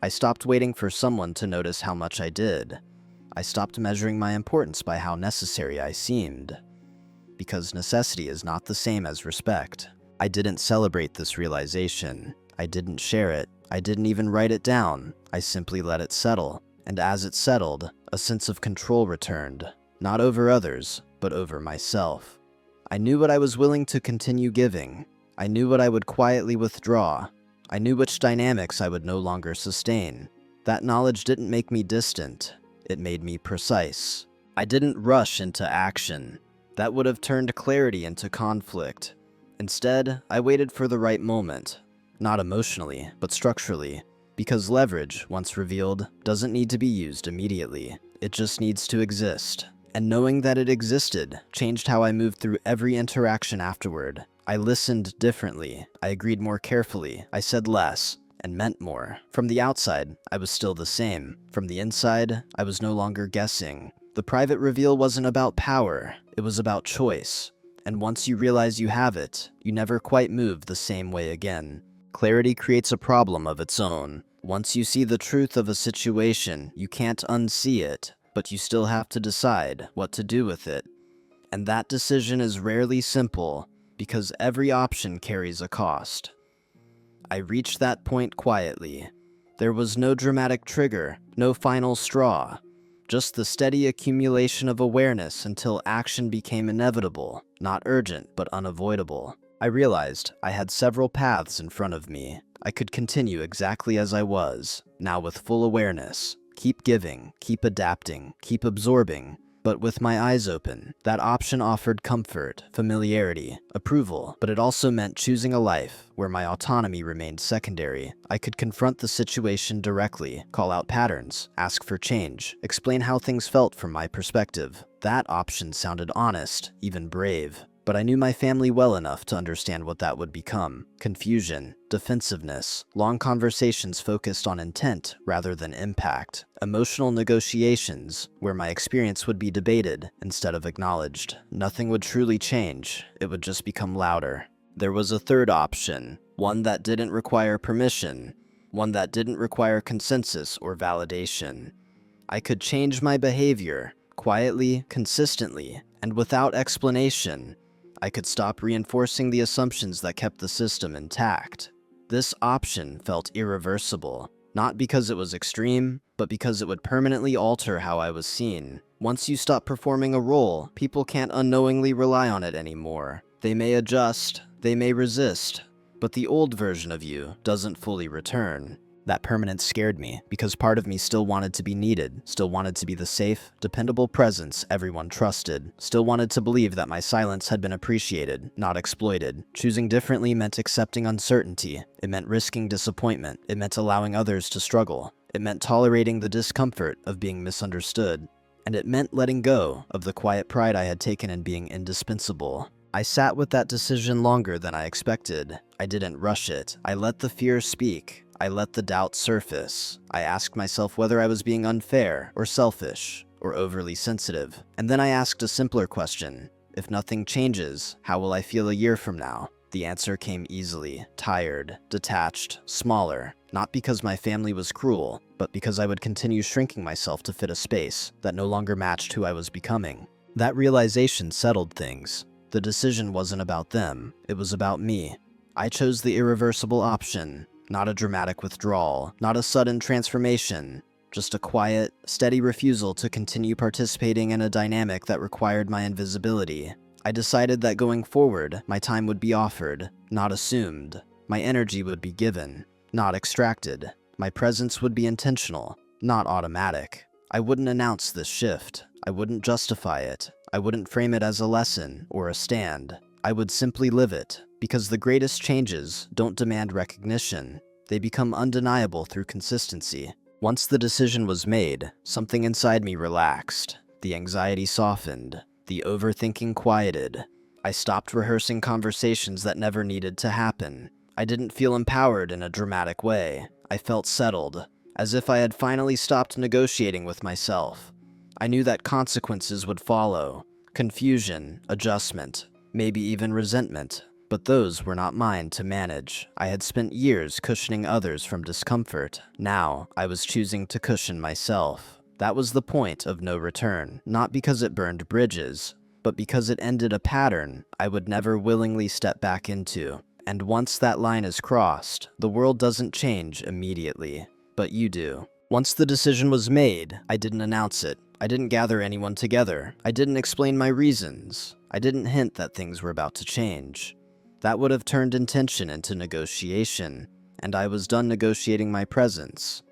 I stopped waiting for someone to notice how much I did. I stopped measuring my importance by how necessary I seemed. Because necessity is not the same as respect. I didn't celebrate this realization. I didn't share it. I didn't even write it down. I simply let it settle. And as it settled, a sense of control returned. Not over others, but over myself. I knew what I was willing to continue giving. I knew what I would quietly withdraw. I knew which dynamics I would no longer sustain. That knowledge didn't make me distant. It made me precise. I didn't rush into action. That would have turned clarity into conflict. Instead, I waited for the right moment. Not emotionally, but structurally. Because leverage, once revealed, doesn't need to be used immediately. It just needs to exist. And knowing that it existed changed how I moved through every interaction afterward. I listened differently. I agreed more carefully. I said less and meant more. From the outside, I was still the same. From the inside, I was no longer guessing. The private reveal wasn't about power. It was about choice. And once you realize you have it, you never quite move the same way again. Clarity creates a problem of its own. Once you see the truth of a situation, you can't unsee it, but you still have to decide what to do with it. And that decision is rarely simple, because every option carries a cost. I reached that point quietly. There was no dramatic trigger, no final straw, just the steady accumulation of awareness until action became inevitable, not urgent, but unavoidable. I realized I had several paths in front of me. I could continue exactly as I was, now with full awareness. Keep giving, keep adapting, keep absorbing, but with my eyes open. That option offered comfort, familiarity, approval, but it also meant choosing a life where my autonomy remained secondary. I could confront the situation directly, call out patterns, ask for change, explain how things felt from my perspective. That option sounded honest, even brave. But I knew my family well enough to understand what that would become. Confusion, defensiveness, long conversations focused on intent rather than impact, emotional negotiations where my experience would be debated instead of acknowledged. Nothing would truly change, it would just become louder. There was a third option, one that didn't require permission, one that didn't require consensus or validation. I could change my behavior, quietly, consistently, and without explanation. I could stop reinforcing the assumptions that kept the system intact. This option felt irreversible, not because it was extreme, but because it would permanently alter how I was seen. Once you stop performing a role, people can't unknowingly rely on it anymore. They may adjust, they may resist, but the old version of you doesn't fully return. That permanence scared me, because part of me still wanted to be needed, still wanted to be the safe, dependable presence everyone trusted, still wanted to believe that my silence had been appreciated, not exploited. Choosing differently meant accepting uncertainty. It meant risking disappointment. It meant allowing others to struggle. It meant tolerating the discomfort of being misunderstood. And it meant letting go of the quiet pride I had taken in being indispensable. I sat with that decision longer than I expected. I didn't rush it. I let the fear speak. I let the doubt surface. I asked myself whether I was being unfair, or selfish, or overly sensitive. And then I asked a simpler question. If nothing changes, how will I feel a year from now? The answer came easily. Tired, detached, smaller. Not because my family was cruel, but because I would continue shrinking myself to fit a space that no longer matched who I was becoming. That realization settled things. The decision wasn't about them. It was about me. I chose the irreversible option. Not a dramatic withdrawal, not a sudden transformation, just a quiet, steady refusal to continue participating in a dynamic that required my invisibility. I decided that going forward, my time would be offered, not assumed. My energy would be given, not extracted. My presence would be intentional, not automatic. I wouldn't announce this shift. I wouldn't justify it. I wouldn't frame it as a lesson or a stand. I would simply live it, because the greatest changes don't demand recognition. They become undeniable through consistency. Once the decision was made, something inside me relaxed. The anxiety softened. The overthinking quieted. I stopped rehearsing conversations that never needed to happen. I didn't feel empowered in a dramatic way. I felt settled, as if I had finally stopped negotiating with myself. I knew that consequences would follow. Confusion, adjustment, maybe even resentment. But those were not mine to manage. I had spent years cushioning others from discomfort. Now, I was choosing to cushion myself. That was the point of no return, not because it burned bridges, but because it ended a pattern I would never willingly step back into. And once that line is crossed, the world doesn't change immediately, but you do. Once the decision was made, I didn't announce it. I didn't gather anyone together. I didn't explain my reasons. I didn't hint that things were about to change. That would have turned intention into negotiation, and I was done negotiating my presence.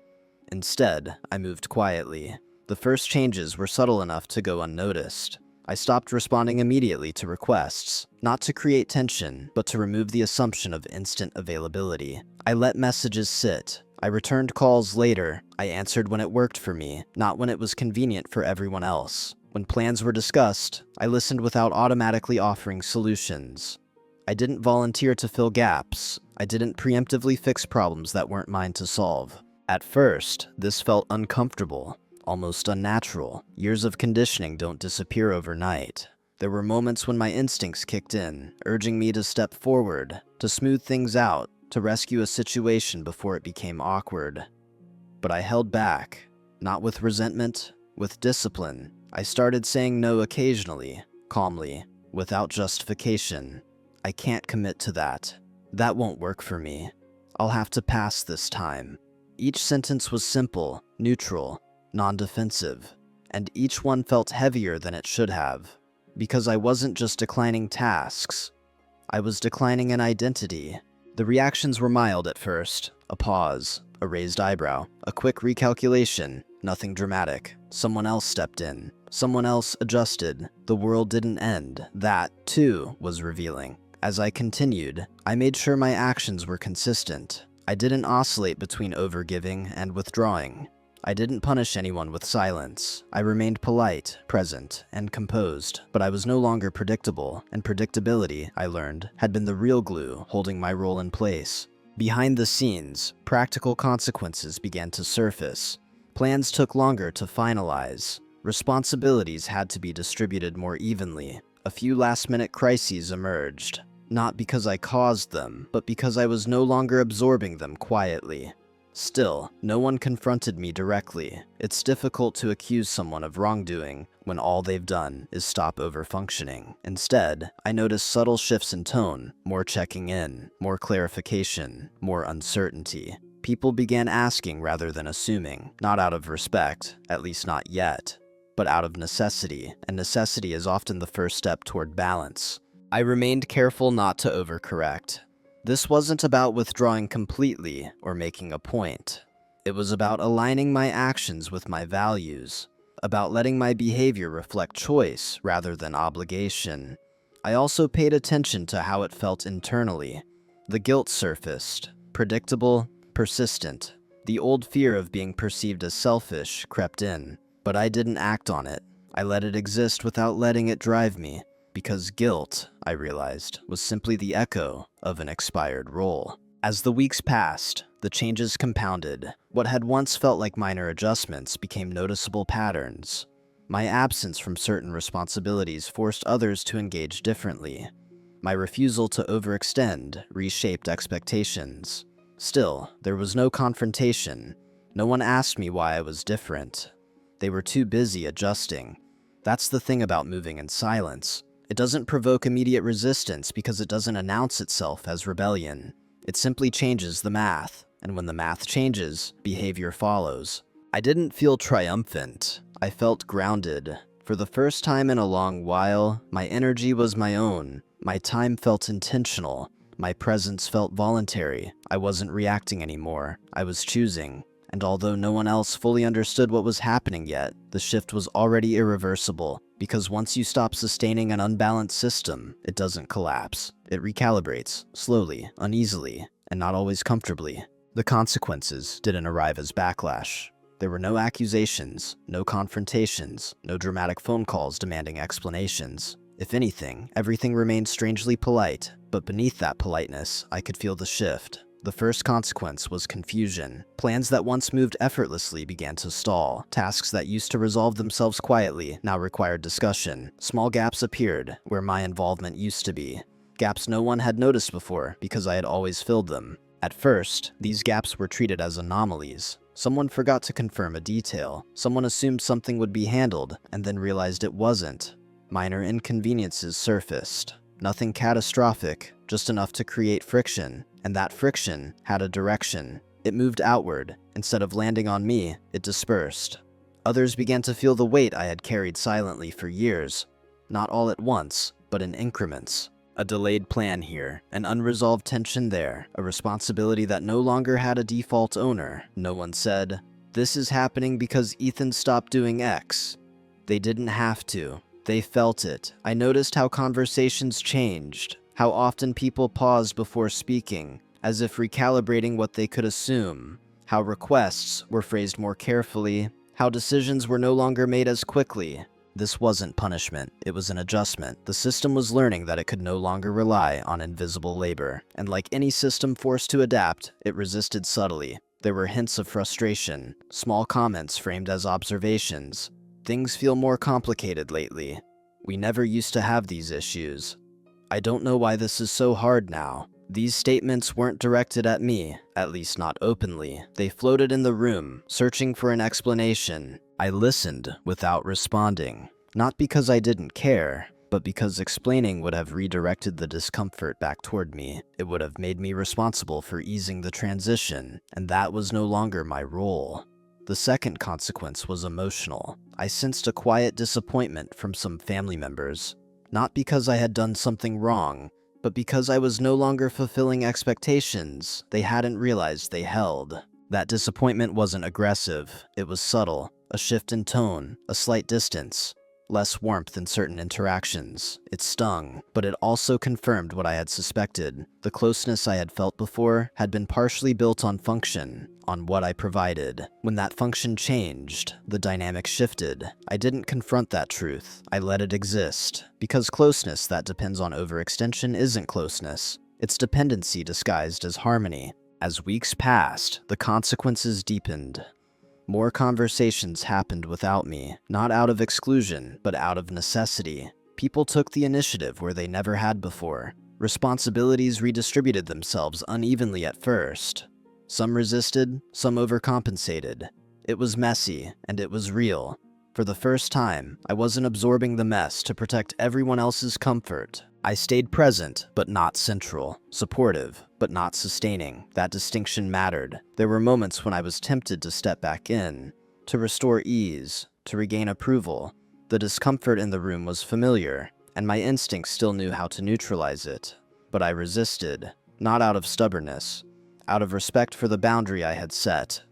Instead, I moved quietly. The first changes were subtle enough to go unnoticed. I stopped responding immediately to requests, not to create tension, but to remove the assumption of instant availability. I let messages sit. I returned calls later. I answered when it worked for me, not when it was convenient for everyone else. When plans were discussed, I listened without automatically offering solutions. I didn't volunteer to fill gaps. I didn't preemptively fix problems that weren't mine to solve. At first, this felt uncomfortable, almost unnatural. Years of conditioning don't disappear overnight. There were moments when my instincts kicked in, urging me to step forward, to smooth things out, to rescue a situation before it became awkward. But I held back, not with resentment, with discipline. I started saying no occasionally, calmly, without justification. I can't commit to that. That won't work for me. I'll have to pass this time. Each sentence was simple, neutral, non-defensive, and each one felt heavier than it should have. Because I wasn't just declining tasks. I was declining an identity. The reactions were mild at first. A pause, a raised eyebrow, a quick recalculation, nothing dramatic. Someone else stepped in. Someone else adjusted. The world didn't end. That, too, was revealing. As I continued, I made sure my actions were consistent. I didn't oscillate between overgiving and withdrawing. I didn't punish anyone with silence. I remained polite, present, and composed, but I was no longer predictable, and predictability, I learned, had been the real glue holding my role in place. Behind the scenes, practical consequences began to surface. Plans took longer to finalize. Responsibilities had to be distributed more evenly. A few last-minute crises emerged. Not because I caused them, but because I was no longer absorbing them quietly. Still, no one confronted me directly. It's difficult to accuse someone of wrongdoing when all they've done is stop overfunctioning. Instead, I noticed subtle shifts in tone, more checking in, more clarification, more uncertainty. People began asking rather than assuming, not out of respect, at least not yet, but out of necessity, and necessity is often the first step toward balance. I remained careful not to overcorrect. This wasn't about withdrawing completely or making a point. It was about aligning my actions with my values, about letting my behavior reflect choice rather than obligation. I also paid attention to how it felt internally. The guilt surfaced, predictable, persistent. The old fear of being perceived as selfish crept in, but I didn't act on it. I let it exist without letting it drive me. Because guilt, I realized, was simply the echo of an expired role. As the weeks passed, the changes compounded. What had once felt like minor adjustments became noticeable patterns. My absence from certain responsibilities forced others to engage differently. My refusal to overextend reshaped expectations. Still, there was no confrontation. No one asked me why I was different. They were too busy adjusting. That's the thing about moving in silence. It doesn't provoke immediate resistance because it doesn't announce itself as rebellion. It simply changes the math, and when the math changes, behavior follows. I didn't feel triumphant. I felt grounded. For the first time in a long while, my energy was my own. My time felt intentional. My presence felt voluntary. I wasn't reacting anymore. I was choosing. And although no one else fully understood what was happening yet, the shift was already irreversible, because once you stop sustaining an unbalanced system, it doesn't collapse. It recalibrates, slowly, uneasily, and not always comfortably. The consequences didn't arrive as backlash. There were no accusations, no confrontations, no dramatic phone calls demanding explanations. If anything, everything remained strangely polite, but beneath that politeness, I could feel the shift. The first consequence was confusion. Plans that once moved effortlessly began to stall. Tasks that used to resolve themselves quietly now required discussion. Small gaps appeared where my involvement used to be. Gaps no one had noticed before because I had always filled them. At first, these gaps were treated as anomalies. Someone forgot to confirm a detail. Someone assumed something would be handled and then realized it wasn't. Minor inconveniences surfaced. Nothing catastrophic, just enough to create friction. And that friction had a direction. It moved outward. Instead of landing on me, it dispersed. Others began to feel the weight I had carried silently for years. Not all at once, but in increments. A delayed plan here, an unresolved tension there, a responsibility that no longer had a default owner. No one said, "This is happening because Ethan stopped doing X." They didn't have to. They felt it. I noticed how conversations changed. How often people paused before speaking, as if recalibrating what they could assume. How requests were phrased more carefully. How decisions were no longer made as quickly. This wasn't punishment, it was an adjustment. The system was learning that it could no longer rely on invisible labor. And like any system forced to adapt, it resisted subtly. There were hints of frustration, small comments framed as observations. Things feel more complicated lately. We never used to have these issues. I don't know why this is so hard now. These statements weren't directed at me, at least not openly. They floated in the room, searching for an explanation. I listened without responding. Not because I didn't care, but because explaining would have redirected the discomfort back toward me. It would have made me responsible for easing the transition, and that was no longer my role. The second consequence was emotional. I sensed a quiet disappointment from some family members. Not because I had done something wrong, but because I was no longer fulfilling expectations they hadn't realized they held. That disappointment wasn't aggressive, it was subtle, a shift in tone, a slight distance, less warmth in certain interactions. It stung, but it also confirmed what I had suspected. The closeness I had felt before had been partially built on function, on what I provided. When that function changed, the dynamic shifted. I didn't confront that truth. I let it exist. Because closeness that depends on overextension isn't closeness. It's dependency disguised as harmony. As weeks passed, the consequences deepened. More conversations happened without me, not out of exclusion, but out of necessity. People took the initiative where they never had before. Responsibilities redistributed themselves unevenly at first. Some resisted, some overcompensated. It was messy, and it was real. For the first time, I wasn't absorbing the mess to protect everyone else's comfort. I stayed present, but not central. Supportive, but not sustaining. That distinction mattered. There were moments when I was tempted to step back in, to restore ease, to regain approval. The discomfort in the room was familiar, and my instincts still knew how to neutralize it. But I resisted, not out of stubbornness, out of respect for the boundary I had set.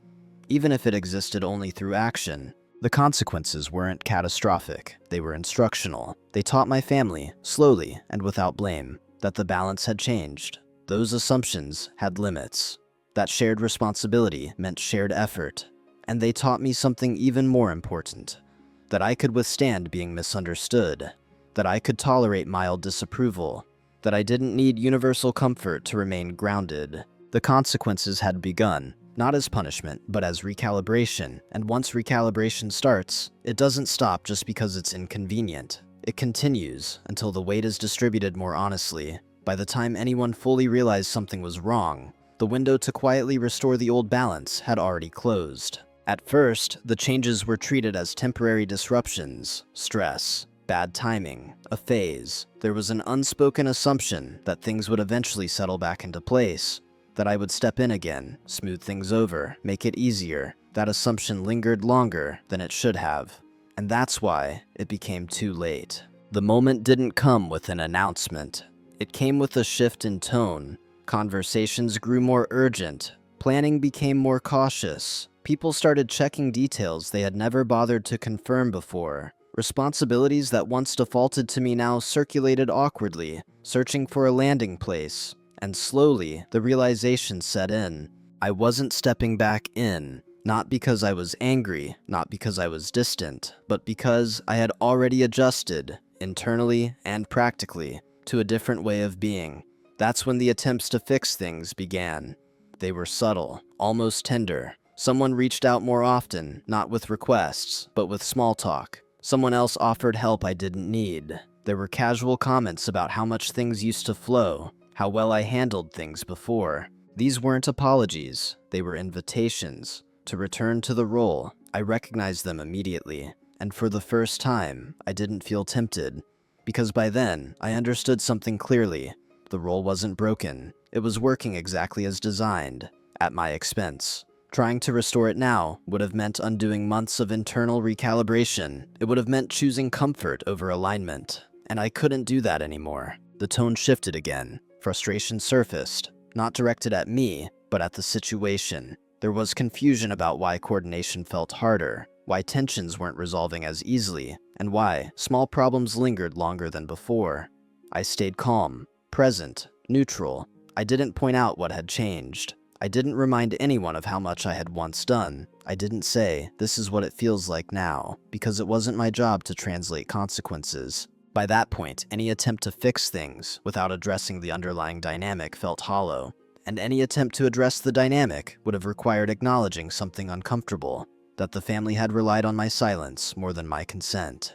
Even if it existed only through action, the consequences weren't catastrophic. They were instructional. They taught my family, slowly and without blame, that the balance had changed. Those assumptions had limits. That shared responsibility meant shared effort. And they taught me something even more important. That I could withstand being misunderstood. That I could tolerate mild disapproval. That I didn't need universal comfort to remain grounded. The consequences had begun. Not as punishment, but as recalibration. And once recalibration starts, it doesn't stop just because it's inconvenient. It continues until the weight is distributed more honestly. By the time anyone fully realized something was wrong, the window to quietly restore the old balance had already closed. At first, the changes were treated as temporary disruptions, stress, bad timing, a phase. There was an unspoken assumption that things would eventually settle back into place. that I would step in again, smooth things over, make it easier. That assumption lingered longer than it should have. And that's why it became too late. The moment didn't come with an announcement. It came with a shift in tone. Conversations grew more urgent. Planning became more cautious. People started checking details they had never bothered to confirm before. Responsibilities that once defaulted to me now circulated awkwardly, searching for a landing place. And slowly, the realization set in. I wasn't stepping back in. Not because I was angry, not because I was distant, but because I had already adjusted, internally and practically, to a different way of being. That's when the attempts to fix things began. They were subtle, almost tender. Someone reached out more often, not with requests, but with small talk. Someone else offered help I didn't need. There were casual comments about how much things used to flow, how well I handled things before. These weren't apologies, they were invitations. To return to the role. I recognized them immediately, and for the first time, I didn't feel tempted, because by then, I understood something clearly. The role wasn't broken. It was working exactly as designed, at my expense. Trying to restore it now would have meant undoing months of internal recalibration. It would have meant choosing comfort over alignment, and I couldn't do that anymore. The tone shifted again. Frustration surfaced, not directed at me, but at the situation. There was confusion about why coordination felt harder, why tensions weren't resolving as easily, and why small problems lingered longer than before. I stayed calm, present, neutral. I didn't point out what had changed. I didn't remind anyone of how much I had once done. I didn't say, this is what it feels like now, because it wasn't my job to translate consequences. By that point, any attempt to fix things without addressing the underlying dynamic felt hollow. And any attempt to address the dynamic would have required acknowledging something uncomfortable, that the family had relied on my silence more than my consent.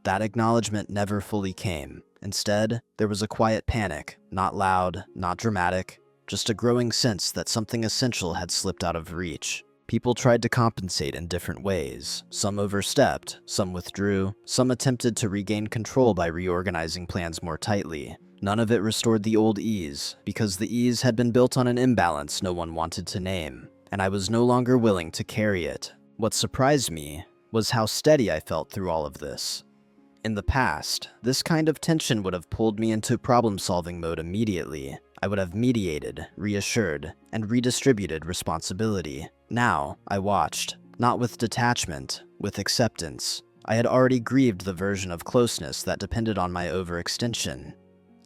That acknowledgement never fully came. Instead, there was a quiet panic, not loud, not dramatic, just a growing sense that something essential had slipped out of reach. People tried to compensate in different ways. Some overstepped, some withdrew, some attempted to regain control by reorganizing plans more tightly. None of it restored the old ease, because the ease had been built on an imbalance no one wanted to name, and I was no longer willing to carry it. What surprised me was how steady I felt through all of this. In the past, this kind of tension would have pulled me into problem-solving mode immediately. I would have mediated, reassured, and redistributed responsibility. Now, I watched, not with detachment, with acceptance. I had already grieved the version of closeness that depended on my overextension.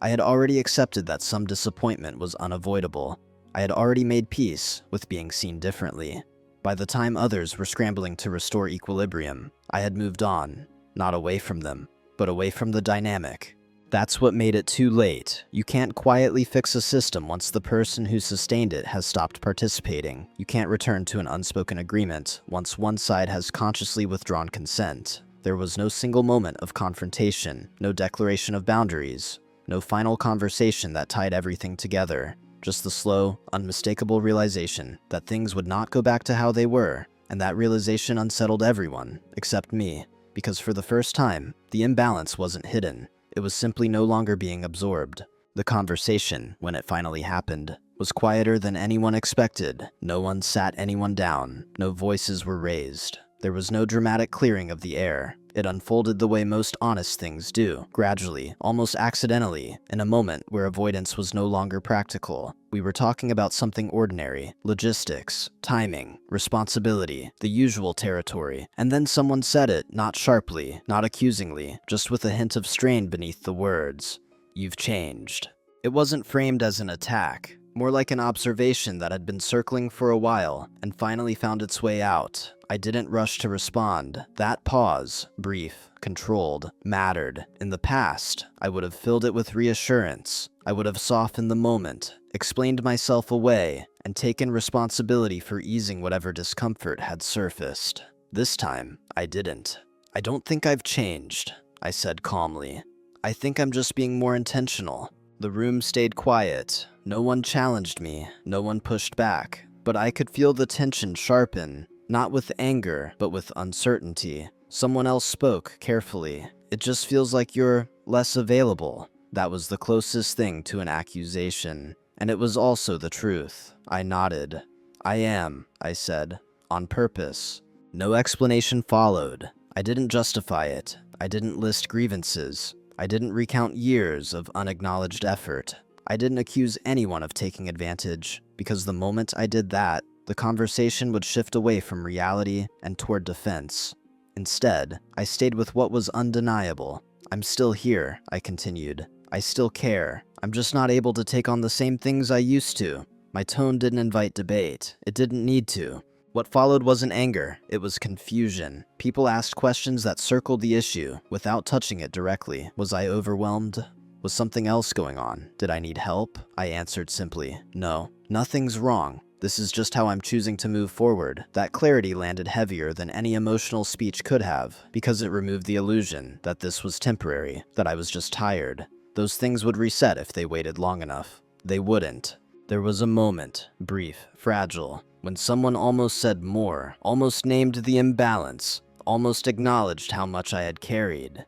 I had already accepted that some disappointment was unavoidable. I had already made peace with being seen differently. By the time others were scrambling to restore equilibrium, I had moved on, not away from them, but away from the dynamic. That's what made it too late. You can't quietly fix a system once the person who sustained it has stopped participating. You can't return to an unspoken agreement once one side has consciously withdrawn consent. There was no single moment of confrontation, no declaration of boundaries. No final conversation that tied everything together, just the slow, unmistakable realization that things would not go back to how they were, and that realization unsettled everyone, except me, because for the first time, the imbalance wasn't hidden, it was simply no longer being absorbed. The conversation, when it finally happened, was quieter than anyone expected. No one sat anyone down, no voices were raised. There was no dramatic clearing of the air. It unfolded the way most honest things do, gradually, almost accidentally, in a moment where avoidance was no longer practical. We were talking about something ordinary, logistics, timing, responsibility, the usual territory, and then someone said it, not sharply, not accusingly, just with a hint of strain beneath the words. You've changed. It wasn't framed as an attack, more like an observation that had been circling for a while and finally found its way out. I didn't rush to respond. That pause, brief, controlled, mattered. In the past, I would have filled it with reassurance. I would have softened the moment, explained myself away, and taken responsibility for easing whatever discomfort had surfaced. This time, I didn't. I don't think I've changed, I said calmly. I think I'm just being more intentional. The room stayed quiet. No one challenged me, no one pushed back, but I could feel the tension sharpen, not with anger, but with uncertainty. Someone else spoke carefully. It just feels like you're less available. That was the closest thing to an accusation. And it was also the truth. I nodded. I am, I said, on purpose. No explanation followed. I didn't justify it. I didn't list grievances. I didn't recount years of unacknowledged effort. I didn't accuse anyone of taking advantage, because the moment I did that, the conversation would shift away from reality and toward defense. Instead, I stayed with what was undeniable. I'm still here, I continued. I still care. I'm just not able to take on the same things I used to. My tone didn't invite debate. It didn't need to. What followed wasn't anger, it was confusion. People asked questions that circled the issue, without touching it directly. Was I overwhelmed? Was something else going on? Did I need help? I answered simply, no. Nothing's wrong. This is just how I'm choosing to move forward. That clarity landed heavier than any emotional speech could have, because it removed the illusion that this was temporary, that I was just tired. Those things would reset if they waited long enough. They wouldn't. There was a moment, brief, fragile, when someone almost said more, almost named the imbalance, almost acknowledged how much I had carried.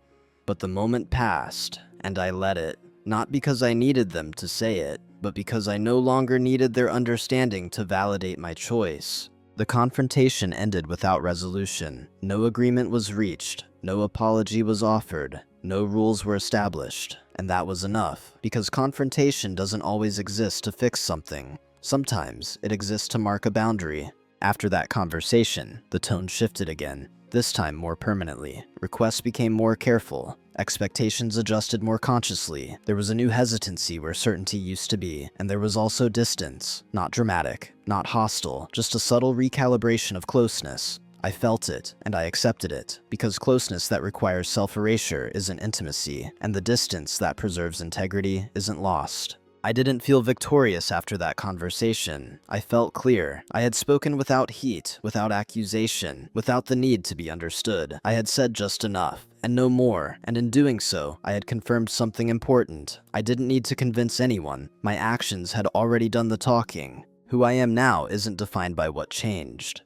But the moment passed, and I let it, not because I needed them to say it, but because I no longer needed their understanding to validate my choice. The confrontation ended without resolution. No agreement was reached, no apology was offered, no rules were established, and that was enough, because confrontation doesn't always exist to fix something. Sometimes it exists to mark a boundary. After that conversation, the tone shifted again, this time more permanently. Requests became more careful. Expectations adjusted more consciously. There was a new hesitancy where certainty used to be, and there was also distance. Not dramatic, not hostile, just a subtle recalibration of closeness. I felt it, and I accepted it, because closeness that requires self-erasure isn't intimacy, and the distance that preserves integrity isn't lost. I didn't feel victorious after that conversation. I felt clear. I had spoken without heat, without accusation, without the need to be understood. I had said just enough, and no more, and in doing so, I had confirmed something important. I didn't need to convince anyone. My actions had already done the talking. Who I am now isn't defined by what changed.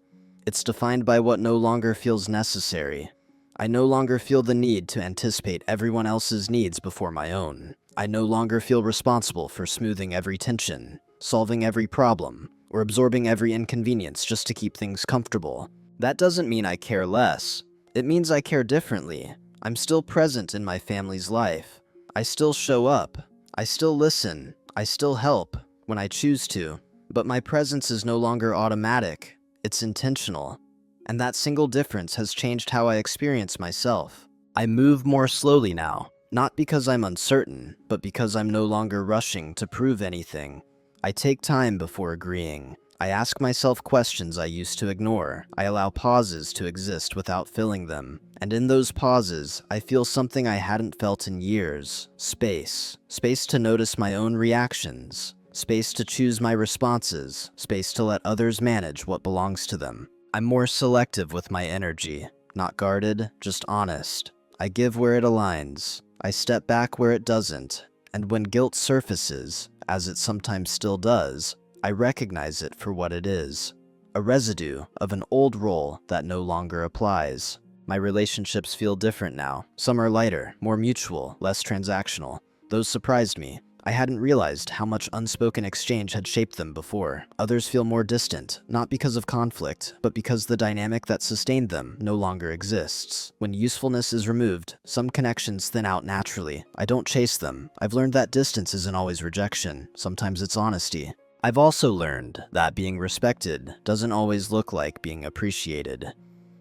It's defined by what no longer feels necessary. I no longer feel the need to anticipate everyone else's needs before my own. I no longer feel responsible for smoothing every tension, solving every problem, or absorbing every inconvenience just to keep things comfortable. That doesn't mean I care less. It means I care differently. I'm still present in my family's life. I still show up. I still listen. I still help when I choose to. But my presence is no longer automatic. It's intentional. And that single difference has changed how I experience myself. I move more slowly now. Not because I'm uncertain, but because I'm no longer rushing to prove anything. I take time before agreeing. I ask myself questions I used to ignore. I allow pauses to exist without filling them. And in those pauses, I feel something I hadn't felt in years. Space. Space to notice my own reactions. Space to choose my responses. Space to let others manage what belongs to them. I'm more selective with my energy. Not guarded, just honest. I give where it aligns. I step back where it doesn't, and when guilt surfaces, as it sometimes still does, I recognize it for what it is, a residue of an old role that no longer applies. My relationships feel different now. Some are lighter, more mutual, less transactional. Those surprised me. I hadn't realized how much unspoken exchange had shaped them before. Others feel more distant, not because of conflict, but because the dynamic that sustained them no longer exists. When usefulness is removed, some connections thin out naturally. I don't chase them. I've learned that distance isn't always rejection. Sometimes it's honesty. I've also learned that being respected doesn't always look like being appreciated.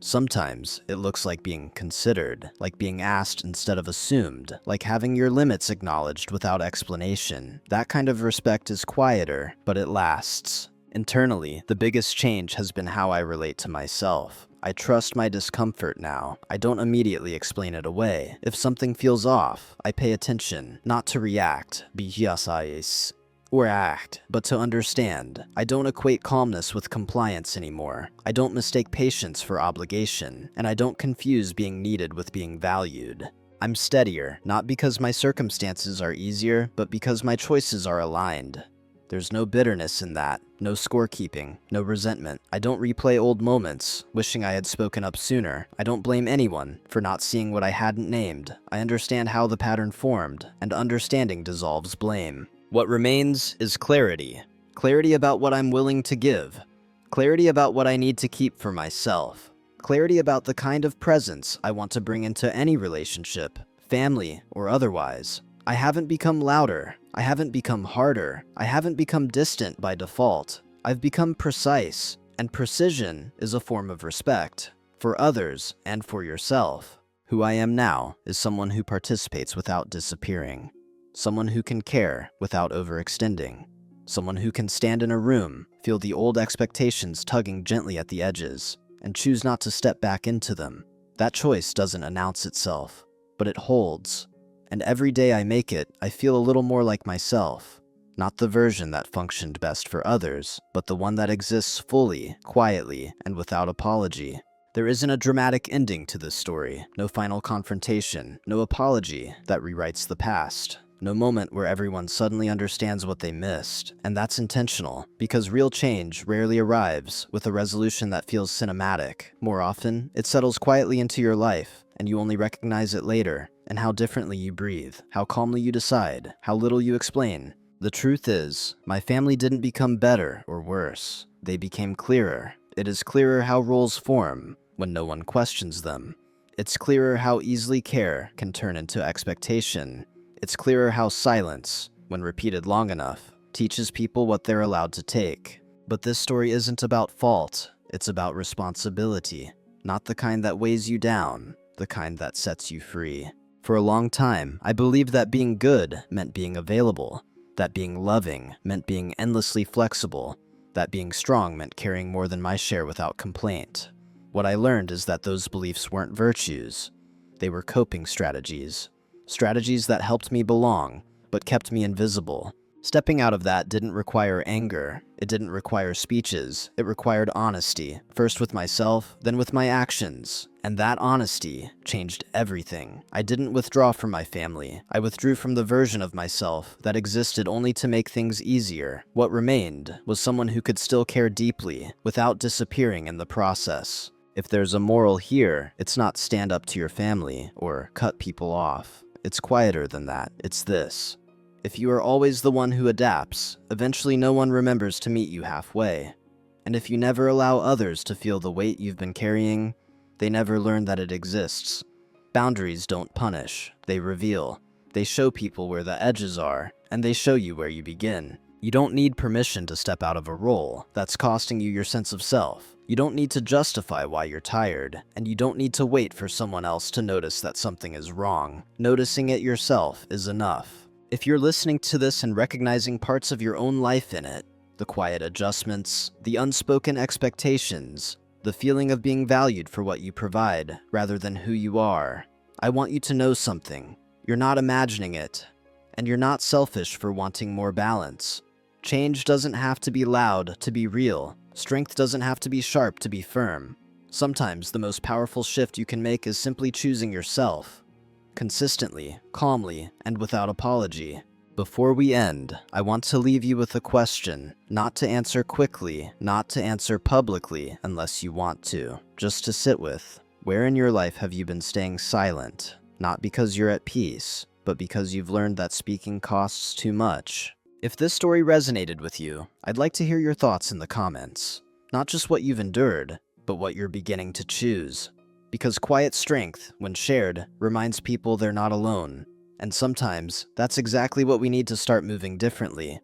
Sometimes it looks like being considered, like being asked instead of assumed, like having your limits acknowledged without explanation. That kind of respect is quieter, but it lasts. Internally, the biggest change has been how I relate to myself. I trust my discomfort now. I don't immediately explain it away. If something feels off, I pay attention, not to react, or act, but to understand. I don't equate calmness with compliance anymore. I don't mistake patience for obligation, and I don't confuse being needed with being valued. I'm steadier, not because my circumstances are easier, but because my choices are aligned. There's no bitterness in that, no scorekeeping, no resentment. I don't replay old moments, wishing I had spoken up sooner. I don't blame anyone for not seeing what I hadn't named. I understand how the pattern formed, and understanding dissolves blame. What remains is clarity. Clarity about what I'm willing to give. Clarity about what I need to keep for myself. Clarity about the kind of presence I want to bring into any relationship, family or otherwise. I haven't become louder. I haven't become harder. I haven't become distant by default. I've become precise, and precision is a form of respect for others and for yourself. Who I am now is someone who participates without disappearing. Someone who can care without overextending. Someone who can stand in a room, feel the old expectations tugging gently at the edges, and choose not to step back into them. That choice doesn't announce itself, but it holds. And every day I make it, I feel a little more like myself. Not the version that functioned best for others, but the one that exists fully, quietly, and without apology. There isn't a dramatic ending to this story, no final confrontation, no apology that rewrites the past. No moment where everyone suddenly understands what they missed, and that's intentional, because real change rarely arrives with a resolution that feels cinematic. More often, it settles quietly into your life, and you only recognize it later, and how differently you breathe, how calmly you decide, how little you explain. The truth is, my family didn't become better or worse. They became clearer. It is clearer how roles form when no one questions them. It's clearer how easily care can turn into expectation. It's clearer how silence, when repeated long enough, teaches people what they're allowed to take. But this story isn't about fault, it's about responsibility. Not the kind that weighs you down, the kind that sets you free. For a long time, I believed that being good meant being available, that being loving meant being endlessly flexible, that being strong meant carrying more than my share without complaint. What I learned is that those beliefs weren't virtues. They were coping strategies. Strategies that helped me belong, but kept me invisible. Stepping out of that didn't require anger. It didn't require speeches. It required honesty, first with myself, then with my actions. And that honesty changed everything. I didn't withdraw from my family. I withdrew from the version of myself that existed only to make things easier. What remained was someone who could still care deeply, without disappearing in the process. If there's a moral here, it's not stand up to your family or cut people off. It's quieter than that. It's this. If you are always the one who adapts, eventually no one remembers to meet you halfway. And if you never allow others to feel the weight you've been carrying, they never learn that it exists. Boundaries don't punish, they reveal. They show people where the edges are, and they show you where you begin. You don't need permission to step out of a role that's costing you your sense of self. You don't need to justify why you're tired, and you don't need to wait for someone else to notice that something is wrong. Noticing it yourself is enough. If you're listening to this and recognizing parts of your own life in it, the quiet adjustments, the unspoken expectations, the feeling of being valued for what you provide rather than who you are, I want you to know something. You're not imagining it, and you're not selfish for wanting more balance. Change doesn't have to be loud to be real. Strength doesn't have to be sharp to be firm. Sometimes the most powerful shift you can make is simply choosing yourself. Consistently, calmly, and without apology. Before we end, I want to leave you with a question, not to answer quickly, not to answer publicly unless you want to, just to sit with. Where in your life have you been staying silent? Not because you're at peace, but because you've learned that speaking costs too much. If this story resonated with you, I'd like to hear your thoughts in the comments. Not just what you've endured, but what you're beginning to choose. Because quiet strength, when shared, reminds people they're not alone. And sometimes, that's exactly what we need to start moving differently.